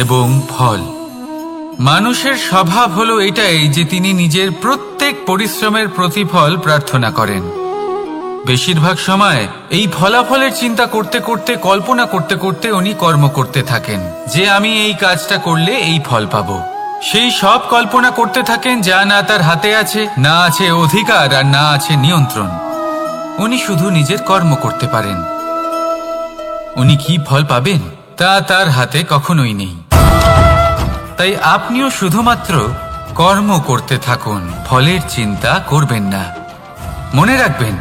এবং ফল। মানুষের স্বভাব হলো এটাই যে তিনি নিজের প্রত্যেক পরিশ্রমের প্রতিফল প্রার্থনা করেন। বেশিরভাগ সময় এই ফলাফলের চিন্তা করতে করতে, কল্পনা করতে করতে উনি কর্ম করতে থাকেন যে আমি এই কাজটা করলে এই ফল পাবো। সেই সব কল্পনা করতে থাকেন যা না তার হাতে আছে, না আছে অধিকার, আর না আছে নিয়ন্ত্রণ। উনি শুধু নিজের কর্ম করতে পারেন। উনি কি ফল পাবেন তা তার হাতে কখনোই নেই। তাই আপনিও শুধুমাত্র কর্ম করতে থাকুন, ফলের চিন্তা করবেন না। মনে রাখবেন,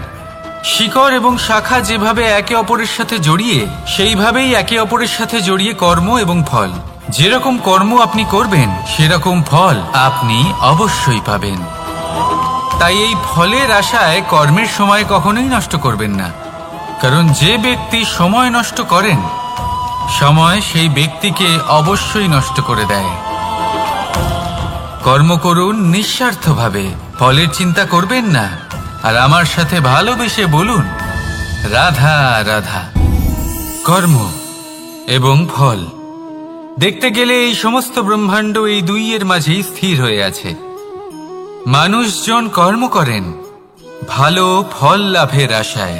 শিকড় এবং শাখা যেভাবে একে অপরের সাথে জড়িয়ে, সেইভাবেই একে অপরের সাথে জড়িয়ে কর্ম এবং ফল। যেরকম কর্ম আপনি করবেন সেরকম ফল আপনি অবশ্যই পাবেন। তাই এই ফলের আশায় কর্মের সময় কখনোই নষ্ট করবেন না, কারণ যে ব্যক্তি সময় নষ্ট করেন, সময় সেই ব্যক্তিকে অবশ্যই নষ্ট করে দেয়। কর্ম করুন নিঃস্বার্থভাবে, ফলের চিন্তা করবেন না, আর আমার সাথে ভালোবেসে বলুন, রাধা রাধা। কর্ম এবং ফল। দেখতে গেলে এই সমস্ত ব্রহ্মাণ্ড এই দুইয়ের মাঝেই স্থির হয়ে আছে। মানুষজন কর্ম করেন ভালো ফল লাভের আশায়,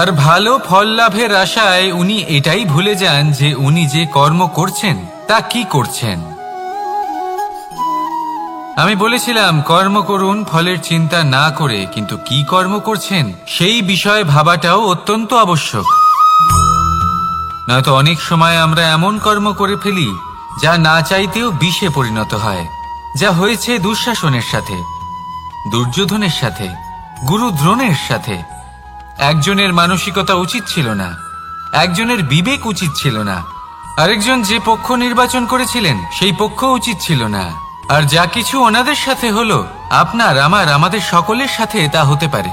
আর ভালো ফল লাভের আশায় উনি এটাই ভুলে যান যে উনি যে কর্ম করছেন তা কি করছেন। আমি বলেছিলাম কর্ম করুন ফলের চিন্তা না করে, কিন্তু কি কর্ম করছেন সেই বিষয়ে ভাবাটাও অত্যন্ত আবশ্যক। নয়তো অনেক সময় আমরা এমন কর্ম করে ফেলি যা না চাইতেও বিষে পরিণত হয়, যা হয়েছে দুঃশাসনের সাথে, দুর্যোধনের সাথে, গুরু দ্রোণের সাথে। একজনের মানসিকতা উচিত ছিল না, একজনের বিবেক উচিত ছিল না, আরেকজন যে পক্ষ নির্বাচন করেছিলেন সেই পক্ষ উচিত ছিল না। আর যা কিছু ওনাদের সাথে হলো, আপনার, আমার, আমাদের সকলের সাথে তা হতে পারে।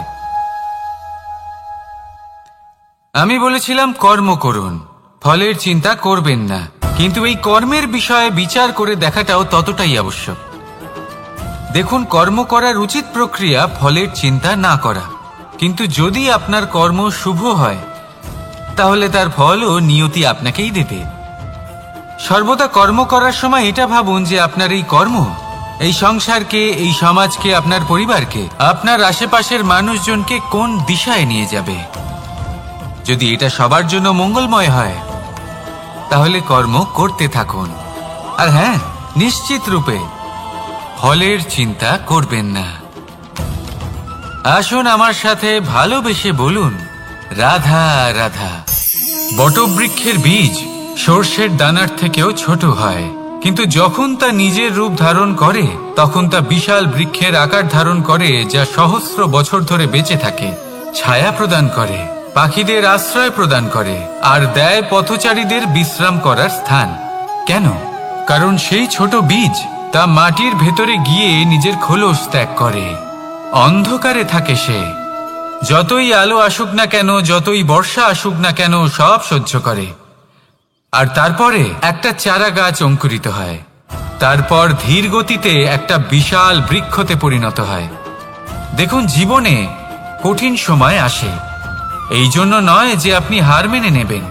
আমি বলেছিলাম কর্ম করুন, ফলের চিন্তা করবেন না, কিন্তু এই কর্মের বিষয়ে বিচার করে দেখাটাও ততটাই আবশ্যক। দেখুন, কর্ম করার উচিত প্রক্রিয়া ফলের চিন্তা না করা, কিন্তু যদি আপনার কর্ম শুভ হয় তাহলে তার ফলও নিয়তি আপনাকেই দেবে। সর্বদা কর্ম করার সময় এটা ভাবুন যে আপনার এই কর্ম এই সংসারকে, এই সমাজকে, আপনার পরিবারকে, আপনার আশেপাশের মানুষজনকে কোন দিশায় নিয়ে যাবে। যদি এটা সবার জন্য মঙ্গলময় হয় তাহলে কর্ম করতে থাকুন। আর হ্যাঁ, নিশ্চিত রূপে ফলের চিন্তা করবেন না। আসুন আমার সাথে ভালোবেসে বলুন, রাধা রাধা। বটবৃক্ষের বীজ সর্ষের দানার থেকেও ছোট হয়, কিন্তু যখন তা নিজের রূপ ধারণ করে তখন তা বিশাল বৃক্ষের আকার ধারণ করে, যা সহস্র বছর ধরে বেঁচে থাকে, ছায়া প্রদান করে, পাখিদের আশ্রয় প্রদান করে, আর দেয় পথচারীদের বিশ্রাম করার স্থান। কেন? কারণ সেই ছোট বীজ তা মাটির ভেতরে গিয়ে নিজের খোলস ত্যাগ করে। অন্ধকারে থাকে সে, যতই আলো আসুক না কেন, যতই বর্ষা আসুক না কেন, সব সহ্য করে। আর তারপরে একটা চারা গাছ অঙ্কুরিত হয়, তারপর ধীর গতিতে একটা বিশাল বৃক্ষতে পরিণত হয়। দেখুন, জীবনে কঠিন সময় আসে, এই জন্য নয় যে আপনি হার মেনে নেবেন,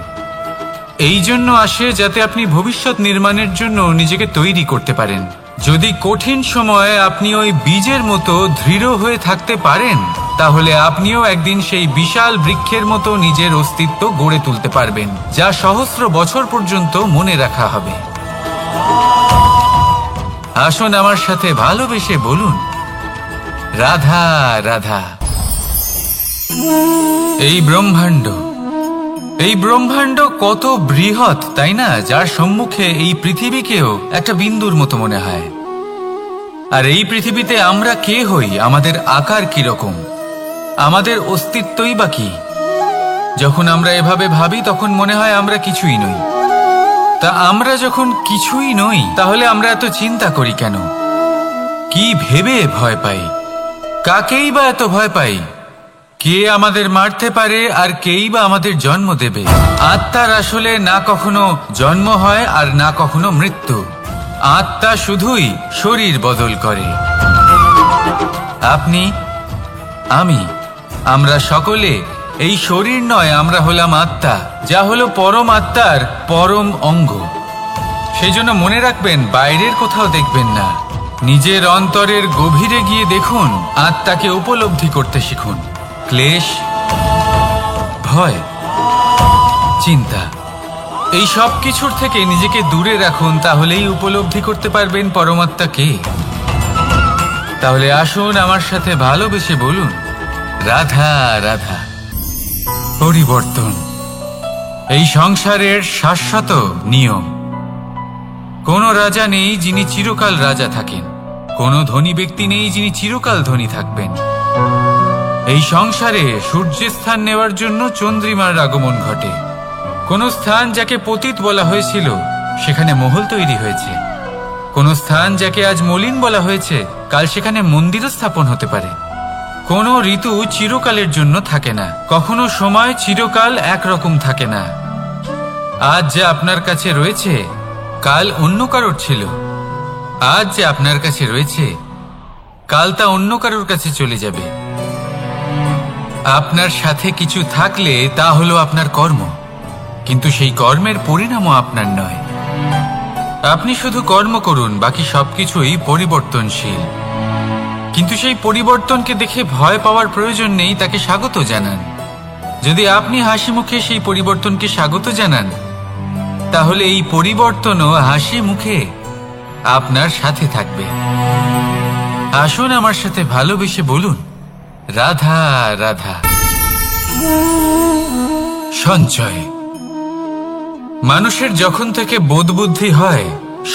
এই জন্য আসে যাতে আপনি ভবিষ্যৎ নির্মাণের জন্য নিজেকে তৈরি করতে পারেন। যদি কঠিন সময়ে আপনি ওই বীজের মতো দৃঢ় হয়ে থাকতে পারেন, তাহলে আপনিও একদিন সেই বিশাল বৃক্ষের মতো নিজের অস্তিত্ব গড়ে তুলতে পারবেন, যা সহস্র বছর পর্যন্ত মনে রাখা হবে। আসুন আমার সাথে ভালোবেসে বলুন, রাধা রাধা। এই ব্রহ্মাণ্ড কত বৃহৎ, তাই না? যার সম্মুখে এই পৃথিবীকেও একটা বিন্দুর মতো মনে হয়। আর এই পৃথিবীতে আমরা কে হই, আমাদের আকার কিরকম, আমাদের অস্তিত্বই বা কি? যখন আমরা এভাবে ভাবি তখন মনে হয় আমরা কিছুই নই। তা আমরা যখন কিছুই নই, তাহলে আমরা এত চিন্তা করি কেন? কি ভেবে ভয় পাই? কাকেই বা এত ভয় পাই? কে আমাদের মারতে পারে আর কেই বা আমাদের জন্ম দেবে? আত্মার আসলে না কখনো জন্ম হয় আর না কখনো মৃত্যু। আত্মা শুধুই শরীর বদল করে। আপনি, আমি, আমরা সকলে এই শরীর নয়, আমরা হলাম আত্মা, যা হলো পরম আত্মার পরম অঙ্গ। সেই জন্য মনে রাখবেন, বাইরের কোথাও দেখবেন না, নিজের অন্তরের গভীরে গিয়ে দেখুন, আত্মাকে উপলব্ধি করতে শিখুন। ক্লেশ, ভয়, চিন্তা, এই সব কিছুর থেকে নিজেকে দূরে রাখুন, তাহলেই উপলব্ধি করতে পারবেন পরমাত্মা কে। তাহলে আসুন আমার সাথে ভালোবেসে বলুন, রাধা রাধা। পরিবর্তন এই সংসারের শাশ্বত নিয়ম। কোনো রাজা নেই যিনি চিরকাল রাজা থাকেন, কোনো ধনী ব্যক্তি নেই যিনি চিরকাল ধনী থাকবেন। এই সংসারে সূর্যের স্থান নেওয়ার জন্য চন্দ্রিমার আগমন ঘটে। কোন স্থান যাকে পতিত বলা হয়েছিল সেখানে মহল তৈরি হয়েছে। কোন স্থান যাকে আজ মলিন বলা হয়েছে কাল সেখানে মন্দিরও স্থাপন হতে পারে। কোনো ঋতু চিরকালের জন্য থাকে না, কখনো সময় চিরকাল একরকম থাকে না। আজ যে আপনার কাছে রয়েছে কাল অন্য কারোর ছিল, আজ যে আপনার কাছে রয়েছে কাল তা অন্য কারোর কাছে চলে যাবে। আপনার সাথে কিছু থাকলে তা হলো আপনার কর্ম, কিন্তু সেই কর্মের পরিণামও আপনার নয়। আপনি শুধু কর্ম করুন, বাকি সবকিছুই পরিবর্তনশীল। কিন্তু সেই পরিবর্তনকে দেখে ভয় পাওয়ার প্রয়োজন নেই, তাকে স্বাগত জানান। যদি আপনি হাসি মুখে সেই পরিবর্তনকে স্বাগত জানান, তাহলে এই পরিবর্তনও হাসি মুখে আপনার সাথে থাকবে। আসুন আমার সাথে ভালোবেসে বলুন, রাধা রাধা। সঞ্চয়। মানুষের যখন থেকে বোধ বুদ্ধি হয়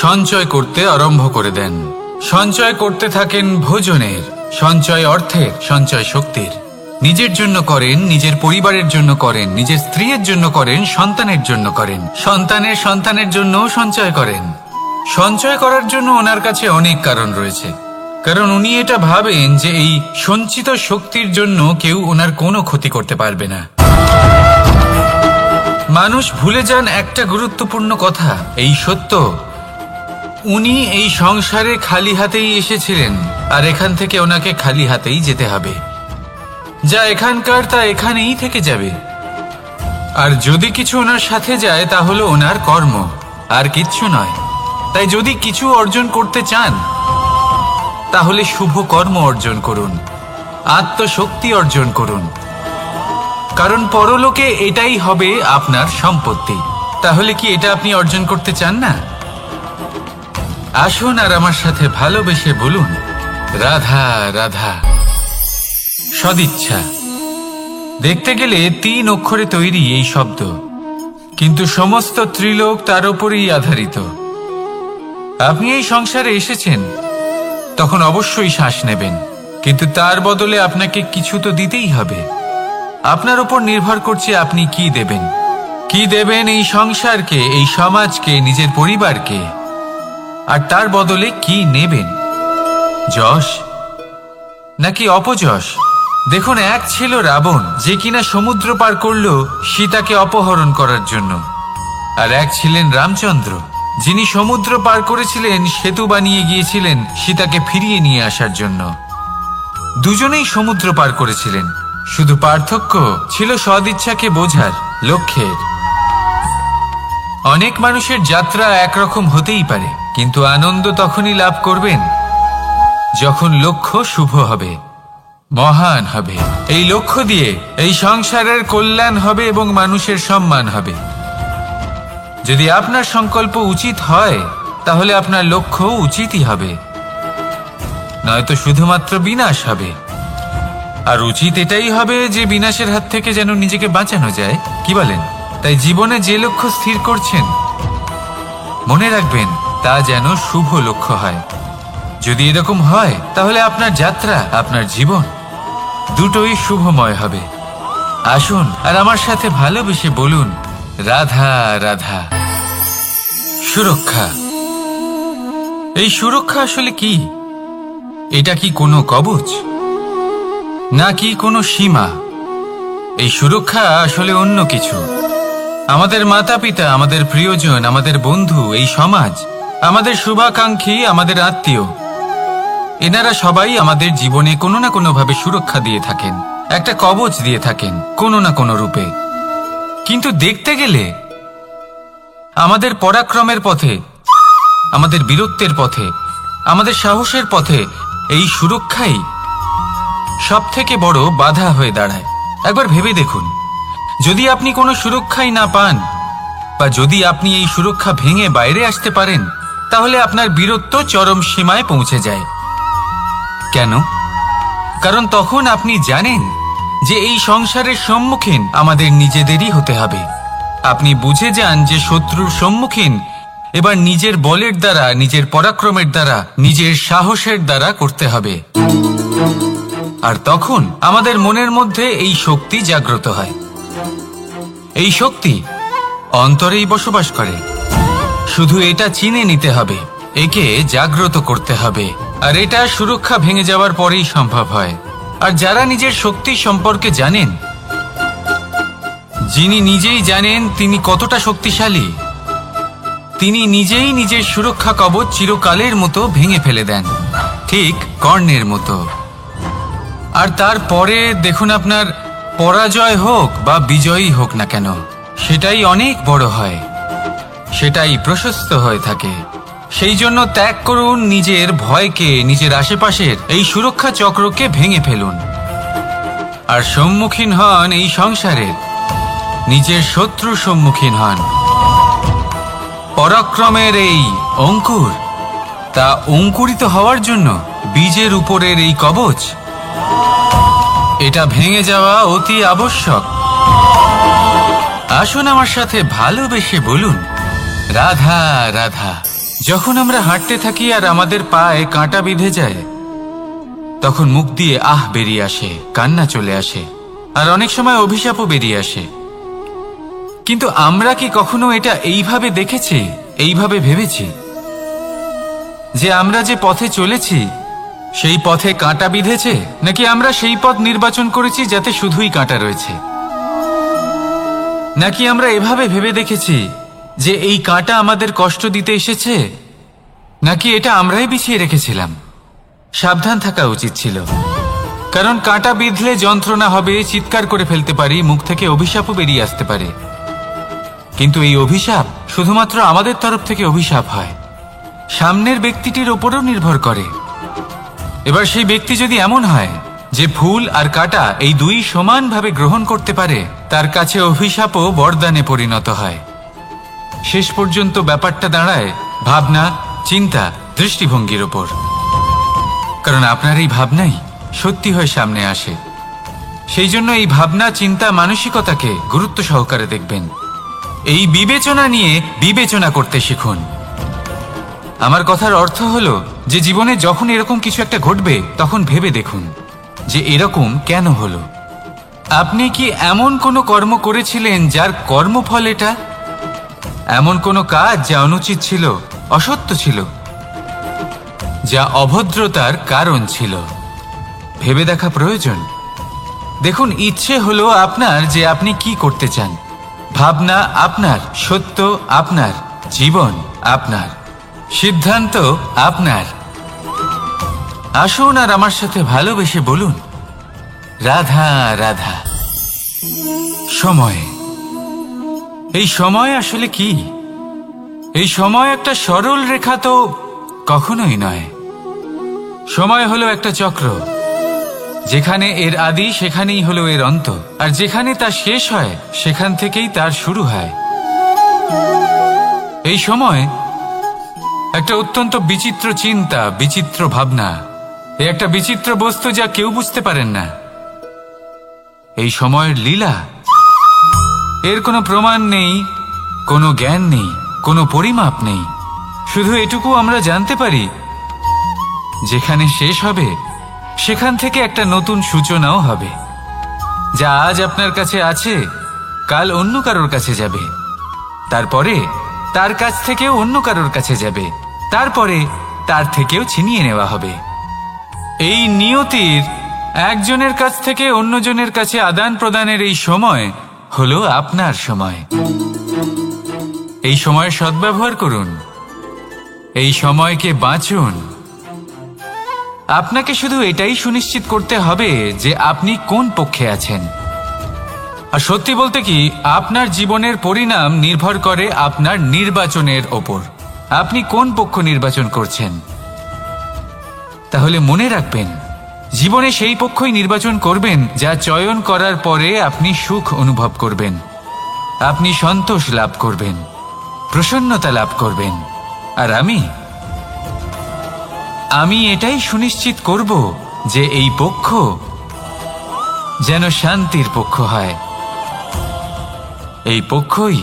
সঞ্চয় করতে আরম্ভ করে দেন। সঞ্চয় করতে থাকেন ভোজনের, সঞ্চয় অর্থের, সঞ্চয় শক্তির। নিজের জন্য করেন, নিজের পরিবারের জন্য করেন, নিজের স্ত্রীর জন্য করেন, সন্তানের জন্য করেন, সন্তানের সন্তানের জন্যও সঞ্চয় করেন। সঞ্চয় করার জন্য ওনার কাছে অনেক কারণ রয়েছে, কারণ উনি এটা ভাবেন যে এই সঞ্চিত শক্তির জন্য কেউ ওনার কোনো ক্ষতি করতে পারবে না। মানুষ ভুলে যান একটা গুরুত্বপূর্ণ কথা, এই সত্য, উনি এই সংসারে খালি হাতেই এসেছিলেন, আর এখান থেকে ওনাকে খালি হাতেই যেতে হবে। যা এখানকার তা এখানেই থেকে যাবে। আর যদি কিছু ওনার সাথে যায় তা হলো ওনার কর্ম, আর কিচ্ছু নয়। তাই যদি কিছু অর্জন করতে চান তাহলে শুভ কর্ম অর্জন করুন, আত্মশক্তি অর্জন করুন, কারণ পরলোকে এটাই হবে আপনার সম্পত্তি। তাহলে কি এটা আপনি অর্জন করতে চান না? আসুন আর আমার সাথে ভালোবেসে বলুন, রাধা রাধা। সদিচ্ছা। দেখতে গেলে 3 অক্ষরে তৈরি এই শব্দ, কিন্তু সমস্ত ত্রিলোক তার উপরেই আধারিত। আপনি এই সংসারে এসেছেন, তখন অবশ্যই শ্বাস নেবেন, কিন্তু তার বদলে আপনাকে কিছু তো দিতেই হবে। আপনার উপর নির্ভর করছে আপনি কি দেবেন। কি দেবেন এই সংসারকে, এই সমাজকে, নিজের পরিবারকে, আর তার বদলে কি নেবেন? যশ নাকি অপযশ? দেখুন, এক ছিল রাবণ, যে কিনা সমুদ্র পার করল সীতাকে অপহরণ করার জন্য, আর এক ছিলেন রামচন্দ্র, যিনি সমুদ্র পার করেছিলেন, সেতু বানিয়ে গিয়েছিলেন সীতাকে ফিরিয়ে নিয়ে আসার জন্য। দুজনেই সমুদ্র পার করেছিলেন, শুধু পার্থক্য ছিল সদিচ্ছাকে বোঝার, লক্ষ্যের। অনেক মানুষের যাত্রা একরকম হতেই পারে, কিন্তু আনন্দ তখনই লাভ করবেন যখন লক্ষ্য শুভ হবে, মহান হবে। এই লক্ষ্য দিয়ে এই সংসারের কল্যাণ হবে এবং মানুষের সম্মান হবে। যদি আপনার সংকল্প উচিত হয় তাহলে আপনার লক্ষ্য উচিতই হবে, নয়তো শুধুমাত্র বিনাশ হবে। আর উচিত এটাই হবে যে বিনাশের হাত থেকে যেন নিজেকে বাঁচানো যায়, কি বলেন? তাই জীবনে যে লক্ষ্য স্থির করছেন মনে রাখবেন তা যেন শুভ লক্ষ্য হয়। যদি এরকম হয় তাহলে আপনার যাত্রা, আপনার জীবন দুটোই শুভময় হবে। আসুন আর আমার সাথে ভালোবেসে বলুন, রাধা রাধা। সুরক্ষা। এই সুরক্ষা আসলে কি? এটা কি কোনো কবচ নাকি কোনো সীমা? এই সুরক্ষা আসলে অন্য কিছু। আমাদের মাতা পিতা, আমাদের প্রিয়জন, আমাদের বন্ধু, এই সমাজ, আমাদের শুভাকাঙ্ক্ষী, আমাদের আত্মীয়, এনারা সবাই আমাদের জীবনে কোনো না কোনো ভাবে সুরক্ষা দিয়ে থাকেন, একটা কবচ দিয়ে থাকেন কোনো না কোনো রূপে। কিন্তু দেখতে গেলে আমাদের পরাক্রমের পথে আমাদের বীরত্বের পথে, আমাদের সাহসের পথে এই সুরক্ষাই সব থেকে বড় বাধা হয়ে দাঁড়ায়। একবার ভেবে দেখুন, যদি আপনি কোনো সুরক্ষাই না পান, বা যদি আপনি এই সুরক্ষা ভেঙে বাইরে আসতে পারেন, তাহলে আপনার বীরত্ব চরম সীমায় পৌঁছে যায়। কেন? কারণ তখন আপনি জানেন যে এই সংসারের সম্মুখীন আমাদের নিজেদেরই হতে হবে। আপনি বুঝে যান যে শত্রুর সম্মুখীন এবার নিজের বলের দ্বারা, নিজের পরাক্রমের দ্বারা, নিজের সাহসের দ্বারা করতে হবে। আর তখন আমাদের মনের মধ্যে এই শক্তি জাগ্রত হয়। এই শক্তি অন্তরেই বসবাস করে। শুধু এটা চিনে নিতে হবে, একে জাগ্রত করতে হবে। আর এটা সুরক্ষা ভেঙে যাওয়ার পরেই সম্ভব হয়। আর যারা নিজের শক্তি সম্পর্কে জানেন, যিনি নিজেই জানেন তিনি কতটা শক্তিশালী, তিনি নিজেই নিজের সুরক্ষা কবচ চিরকালের মতো ভেঙে ফেলে দেন, ঠিক কর্ণের মতো। আর তারপরে দেখুন, আপনার পরাজয় হোক বা বিজয়ী হোক না কেন, সেটাই অনেক বড় হয়, সেটাই প্রশস্ত হয়ে থাকে। সেই জন্য ত্যাগ করুন নিজের ভয়কে, নিজের আশেপাশের এই সুরক্ষা চক্রকে ভেঙে ফেলুন, আর সম্মুখীন হন এই সংসারের নিজের শত্রুর সম্মুখীন হন। পরাক্রমের এই অঙ্কুর, তা অঙ্কুরিত হওয়ার জন্য বীজের উপরের এই কবচ, এটা ভেঙে যাওয়া অতি আবশ্যক। আসুন আমার সাথে ভালোবেসে বলুন, রাধা রাধা। যখন আমরা হাঁটতে থাকি আর আমাদের পায়ে কাঁটা বিঁধে যায়, তখন মুখ দিয়ে আহ বেরিয়ে আসে, কান্না চলে আসে, আর অনেক সময় অভিশাপও বেরিয়ে আসে। কিন্তু আমরা কি কখনো এটা এইভাবে দেখেছি, এইভাবে ভেবেছি যে আমরা যে পথে চলেছি সেই পথে কাঁটা বিঁধেছে, নাকি আমরা সেই পথ নির্বাচন করেছি যাতে শুধুই কাঁটা রয়েছে? নাকি আমরা এভাবে ভেবে দেখেছি যে এই কাঁটা আমাদের কষ্ট দিতে এসেছে, নাকি এটা আমরাই বিছিয়ে রেখেছিলাম? সাবধান থাকা উচিত ছিল, কারণ কাঁটা বিঁধলে যন্ত্রণা হবে, চিৎকার করে ফেলতে পারি, মুখ থেকে অভিশাপও বেরিয়ে আসতে পারে। কিন্তু এই অভিশাপ শুধুমাত্র আমাদের তরফ থেকে অভিশাপ হয়, সামনের ব্যক্তিটির ওপরও নির্ভর করে। এবার সেই ব্যক্তি যদি এমন হয় যে ফুল আর কাঁটা এই দুই সমানভাবে গ্রহণ করতে পারে, তার কাছে অভিশাপও বরদানে পরিণত হয়। শেষ পর্যন্ত ব্যাপারটা দাঁড়ায় ভাবনা, চিন্তা, দৃষ্টিভঙ্গির ওপর। কারণ আপনার এই ভাবনাই সত্যি হয়ে সামনে আসে। সেই জন্য এই ভাবনা, চিন্তা, মানসিকতাকে গুরুত্ব সহকারে দেখবেন। এই বিবেচনা নিয়ে বিবেচনা করতে শিখুন। আমার কথার অর্থ হলো যে জীবনে যখন এরকম কিছু একটা ঘটবে, তখন ভেবে দেখুন যে এরকম কেন হলো। আপনি কি এমন কোনো কর্ম করেছিলেন যার কর্মফল এটা? এমন কোনো কাজ যা অনুচিত ছিল, অসত্য ছিল, যা অভদ্রতার কারণ ছিল? ভেবে দেখা প্রয়োজন। দেখুন, ইচ্ছে হলো আপনার যে আপনি কি করতে চান, ভাবনা আপনার, সত্য আপনার, জীবন আপনার, সিদ্ধান্ত আপনার। আসুন আর আমার সাথে ভালোবেসে বলুন, রাধা রাধা। সময়, এই সময় আসলে কি? এই সময় একটা সরল রেখা তো কখনোই নয়। সময় হলো একটা চক্র, যেখানে এর আদি সেখানেই হলো এর অন্ত, আর যেখানে তা শেষ হয় সেখান থেকেই তার শুরু হয়। এই সময় একটা অত্যন্ত বিচিত্র চিন্তা, বিচিত্র ভাবনা, এই একটা বিচিত্র বস্তু যা কেউ বুঝতে পারেন না। এই সময়ের লীলা, এর কোনো প্রমাণ নেই, কোনো জ্ঞান নেই, কোনো পরিমাপ নেই। শুধু এটুকু আমরা জানতে পারি, যেখানে শেষ হবে সেখান থেকে একটা নতুন সূচনাও হবে। যা আজ আপনার কাছে আছে, কাল অন্য কারোর কাছে যাবে, তারপরে তার কাছ থেকেও অন্য কারোর কাছে যাবে, তারপরে তার থেকেও ছিনিয়ে নেওয়া হবে। এই নিয়তির একজনের কাছ থেকে অন্যজনের কাছে আদান প্রদানের এই সময় হলো আপনার সময়। এই সময়ের সদ্ব্যবহার করুন, এই সময়কে বাঁচুন। আপনাকে শুধু এটাই সুনিশ্চিত করতে হবে যে আপনি কোন পক্ষে আছেন। আর সত্যি বলতে কি, আপনার জীবনের পরিণাম নির্ভর করে আপনার নির্বাচনের ওপর। আপনি কোন পক্ষ নির্বাচন করছেন। তাহলে মনে রাখবেন, জীবনে সেই পক্ষই নির্বাচন করবেন যা চয়ন করার পরে আপনি সুখ অনুভব করবেন, আপনি সন্তোষ লাভ করবেন, প্রসন্নতা লাভ করবেন। আর আমি এটাই সুনিশ্চিত করব যে এই পক্ষ যেন শান্তির পক্ষ হয়, এই পক্ষই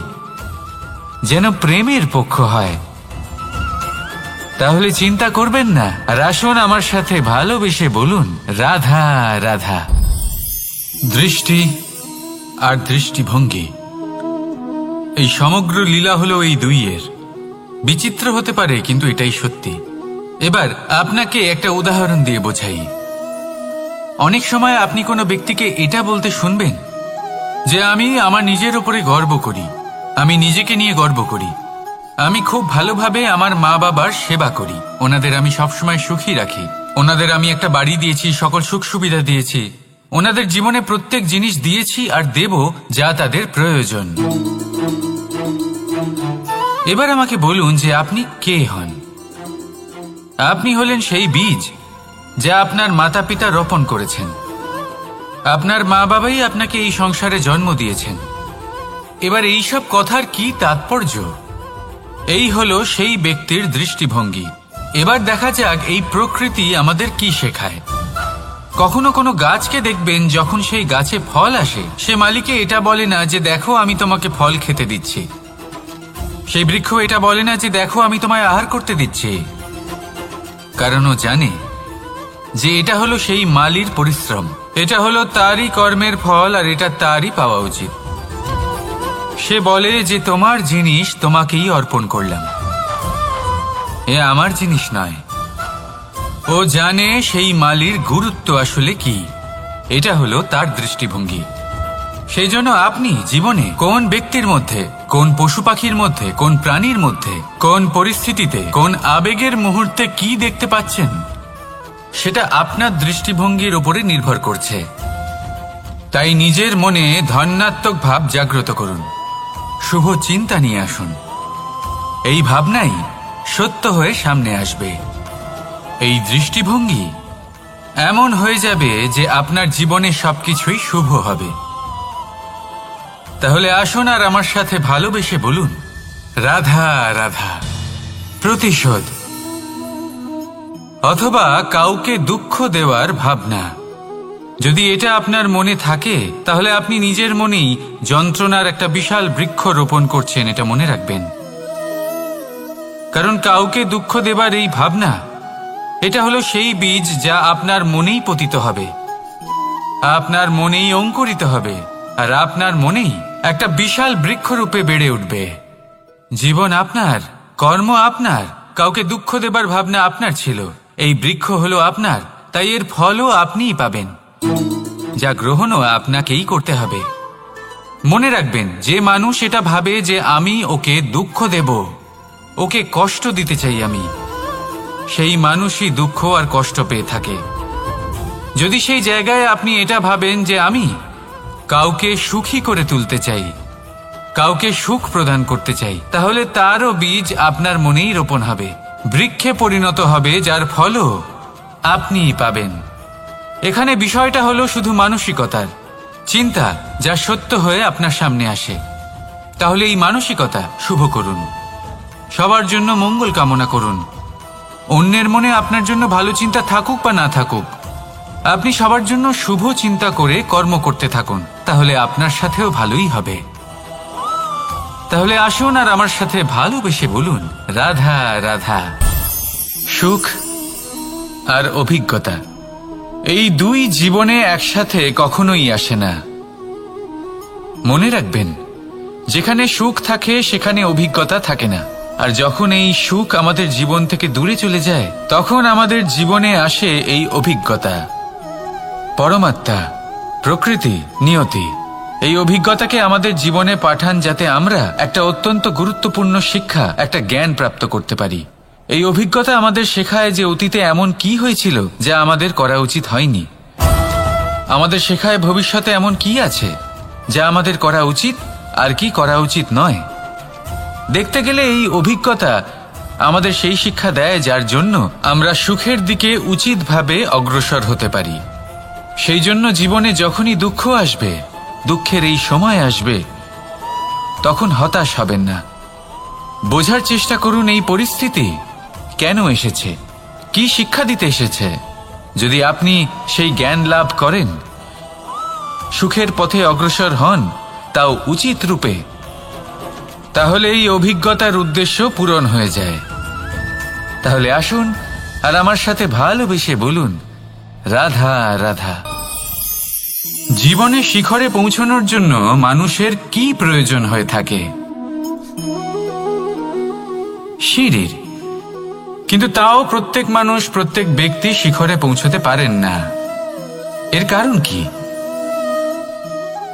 যেন প্রেমের পক্ষ হয়। তাহলে চিন্তা করবেন না, আর আসুন আমার সাথে ভালোবেসে বলুন, রাধা রাধা। দৃষ্টি আর দৃষ্টিভঙ্গি, এই সমগ্র লীলা হলো এই দুইয়ের। বিচিত্র হতে পারে, কিন্তু এটাই সত্যি। এবার আপনাকে একটা উদাহরণ দিয়ে বোঝাই। অনেক সময় আপনি কোনো ব্যক্তিকে এটা বলতে শুনবেন যে আমি আমার নিজের উপরে গর্ব করি, আমি নিজেকে নিয়ে গর্ব করি, আমি খুব ভালোভাবে আমার মা বাবার সেবা করি, ওনাদের আমি সবসময় সুখী রাখি, ওনাদের আমি একটা বাড়ি দিয়েছি, সকল সুখ সুবিধা দিয়েছি, ওনাদের জীবনে প্রত্যেক জিনিস দিয়েছি আর দেব যা তাদের প্রয়োজন। এবার আমাকে বলুন যে আপনি কে হন। আপনি হলেন সেই বীজ যা আপনার মাতা পিতা রোপণ করেছেন। আপনার মা বাবাই আপনাকে এই সংসারে জন্ম দিয়েছেন। এবার এইসব কথার কি তাৎপর্য? এই হলো সেই ব্যক্তির দৃষ্টিভঙ্গি। এবার দেখা যাক এই প্রকৃতি আমাদের কি শেখায়। কখনো কোনো গাছকে দেখবেন, যখন সেই গাছে ফল আসে, সে মালিকে এটা বলে না যে দেখো আমি তোমাকে ফল খেতে দিচ্ছি। সেই বৃক্ষ এটা বলে না যে দেখো আমি তোমায় আহার করতে দিচ্ছি, কারণ ও জানে যে এটা হলো সেই মালির পরিশ্রম, এটা হলো তারই কর্মের ফল, আর এটা তারই পাওয়া উচিত। সে বলে যে তোমার জিনিস তোমাকেই অর্পণ করলাম, এ আমার জিনিস নয়। ও জানে সেই মালির গুরুত্ব আসলে কি, এটা হলো তার দৃষ্টিভঙ্গি। সেই জন্য আপনি জীবনে কোন ব্যক্তির মধ্যে, কোন পশু পাখির মধ্যে, কোন প্রাণীর মধ্যে, কোন পরিস্থিতিতে, কোন আবেগের মুহূর্তে কি দেখতে পাচ্ছেন, সেটা আপনার দৃষ্টিভঙ্গির উপরে নির্ভর করছে। তাই নিজের মনে ধন্যাত্মক ভাব জাগ্রত করুন, শুভ চিন্তা নিয়ে আসুন। এই ভাবনাই সত্য হয়ে সামনে আসবে। এই দৃষ্টিভঙ্গি এমন হয়ে যাবে যে আপনার জীবনে সবকিছুই শুভ হবে। তাহলে আসুন আর আমার সাথে ভালোবেসে বলুন, রাধা রাধা। প্রতিশোধ অথবা কাউকে দুঃখ দেওয়ার ভাবনা, যদি এটা আপনার মনে থাকে, তাহলে আপনি নিজের মনেই যন্ত্রণার একটা বিশাল বৃক্ষ রোপণ করছেন, এটা মনে রাখবেন। কারণ কাউকে দুঃখ দেবার এই ভাবনা, এটা হলো সেই বীজ যা আপনার মনেই পতিত হবে, আপনার মনেই অঙ্কুরিত হবে, আর আপনার মনেই একটা বিশাল বৃক্ষরূপে বেড়ে উঠবে। জীবন আপনার, কর্ম আপনার, কাউকে দুঃখ দেবার ভাবনা আপনার ছিল, এই বৃক্ষ হলো আপনার, তাই এর ফলও আপনিই পাবেন, যা গ্রহণও আপনাকেই করতে হবে। মনে রাখবেন, যে মানুষ এটা ভাবে যে আমি ওকে দুঃখ দেব, ওকে কষ্ট দিতে চাই আমি, সেই মানুষই দুঃখ আর কষ্ট পেয়ে থাকে। যদি সেই জায়গায় আপনি এটা ভাবেন যে আমি কাউকে সুখী করে তুলতে চাই, কাউকে সুখ প্রদান করতে চাই, তাহলে তারও বীজ আপনার মনেই রোপণ হবে, বৃক্ষে পরিণত হবে, যার ফলও আপনিই পাবেন। এখানে বিষয়টা হলো শুধু মানসিকতার চিন্তা, যা সত্য হয়ে আপনার সামনে আসে। তাহলে এই মানসিকতা শুভ করুন, সবার জন্য মঙ্গল কামনা করুন। অন্যের মনে আপনার জন্য ভালো চিন্তা থাকুক বা না থাকুক, আপনি সবার জন্য শুভ চিন্তা করে কর্ম করতে থাকুন, তাহলে আপনার সাথেও ভালোই হবে। তাহলে আসুন আর আমার সাথে ভালোবেসে বলুন, রাধা রাধা। সুখ আর অভিজ্ঞতা, এই দুই জীবনে একসাথে কখনোই আসে না। মনে রাখবেন, যেখানে সুখ থাকে সেখানে অভিজ্ঞতা থাকে না, আর যখন এই সুখ আমাদের জীবন থেকে দূরে চলে যায়, তখন আমাদের জীবনে আসে এই অভিজ্ঞতা। পরমাত্মা, প্রকৃতি, নিয়তি এই অভিজ্ঞতাকে আমাদের জীবনে পাঠান, যাতে আমরা একটা অত্যন্ত গুরুত্বপূর্ণ শিক্ষা, একটা জ্ঞান প্রাপ্ত করতে পারি। এই অভিজ্ঞতা আমাদের শেখায় যে অতীতে এমন কি হয়েছিল যা আমাদের করা উচিত হয়নি। আমাদের শেখায় ভবিষ্যতে এমন কি আছে যা আমাদের করা উচিত আর কি করা উচিত নয়। দেখতে গেলে এই অভিজ্ঞতা আমাদের সেই শিক্ষা দেয় যার জন্য আমরা সুখের দিকে উচিতভাবে অগ্রসর হতে পারি। সেই জন্য জীবনে যখনই দুঃখ আসবে, দুঃখের এই সময় আসবে, তখন হতাশ হবেন না। বোঝার চেষ্টা করুন এই পরিস্থিতি কেন এসেছে, কি শিক্ষা দিতে এসেছে। যদি আপনি সেই জ্ঞান লাভ করেন, সুখের পথে অগ্রসর হন, তাও উচিত রূপে, তাহলে এই অভিজ্ঞতার উদ্দেশ্য পূরণ হয়ে যায়। তাহলে আসুন আর আমার সাথে ভালোবেসে বলুন, রাধা রাধা। জীবনে শিখরে পৌঁছানোর জন্য মানুষের কি প্রয়োজন হয়ে থাকে? সিঁড়ির। কিন্তু তাও প্রত্যেক মানুষ, প্রত্যেক ব্যক্তি শিখরে পৌঁছতে পারেন না। এর কারণ কি?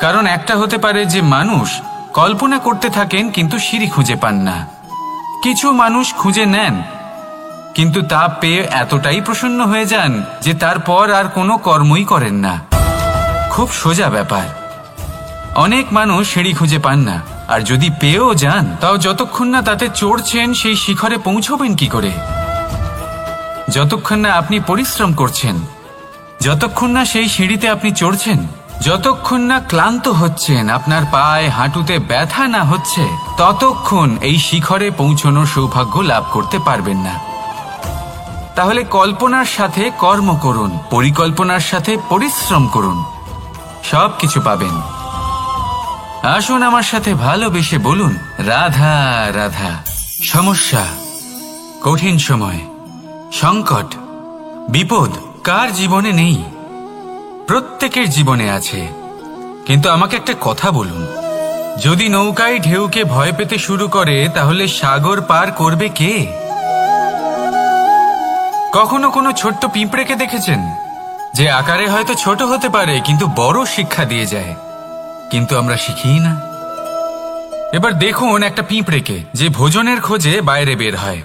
কারণ একটা হতে পারে যে মানুষ কল্পনা করতে থাকেন কিন্তু সিঁড়ি খুঁজে পান না। কিছু মানুষ খুঁজে নেন কিন্তু তা পেয়ে এতটাই প্রসন্ন হয়ে যান যে তারপর আর কোনো কর্মই করেন না। খুব সোজা ব্যাপার। অনেক মানুষ সিঁড়ি খুঁজে পান না, আর যদি পেয়েও যান তাও যতক্ষণ না তাতে চড়ছেন সেই শিখরে পৌঁছবেন কি করে? যতক্ষণ না আপনি পরিশ্রম করছেন, যতক্ষণ না সেই সিঁড়িতে আপনি চড়ছেন, যতক্ষণ না ক্লান্ত হচ্ছেন, আপনার পায়ে হাঁটুতে ব্যথা না হচ্ছে, ততক্ষণ এই শিখরে পৌঁছানোর সৌভাগ্য লাভ করতে পারবেন না। তাহলে কল্পনার সাথে কর্ম করুন, পরিকল্পনার সাথে পরিশ্রম করুন, সব কিছু পাবেন। আসুন আমার সাথে ভালোবেসে বলুন, রাধা রাধা। সমস্যা, কঠিন সময়, সংকট, বিপদ কার জীবনে নেই? প্রত্যেকের জীবনে আছে। কিন্তু আমাকে একটা কথা বলুন, যদি নৌকায় ঢেউকে ভয় পেতে শুরু করে, তাহলে সাগর পার করবে কে? কখনো কোনো ছোট্ট পিঁপড়েকে দেখেছেন, যে আকারে হয়তো ছোট হতে পারে কিন্তু বড় শিক্ষা দিয়ে যায়? কিন্তু আমরা শিখিই না। এবার দেখুন একটা পিঁপড়েকে, যে ভোজনের খোঁজে বাইরে বের হয়,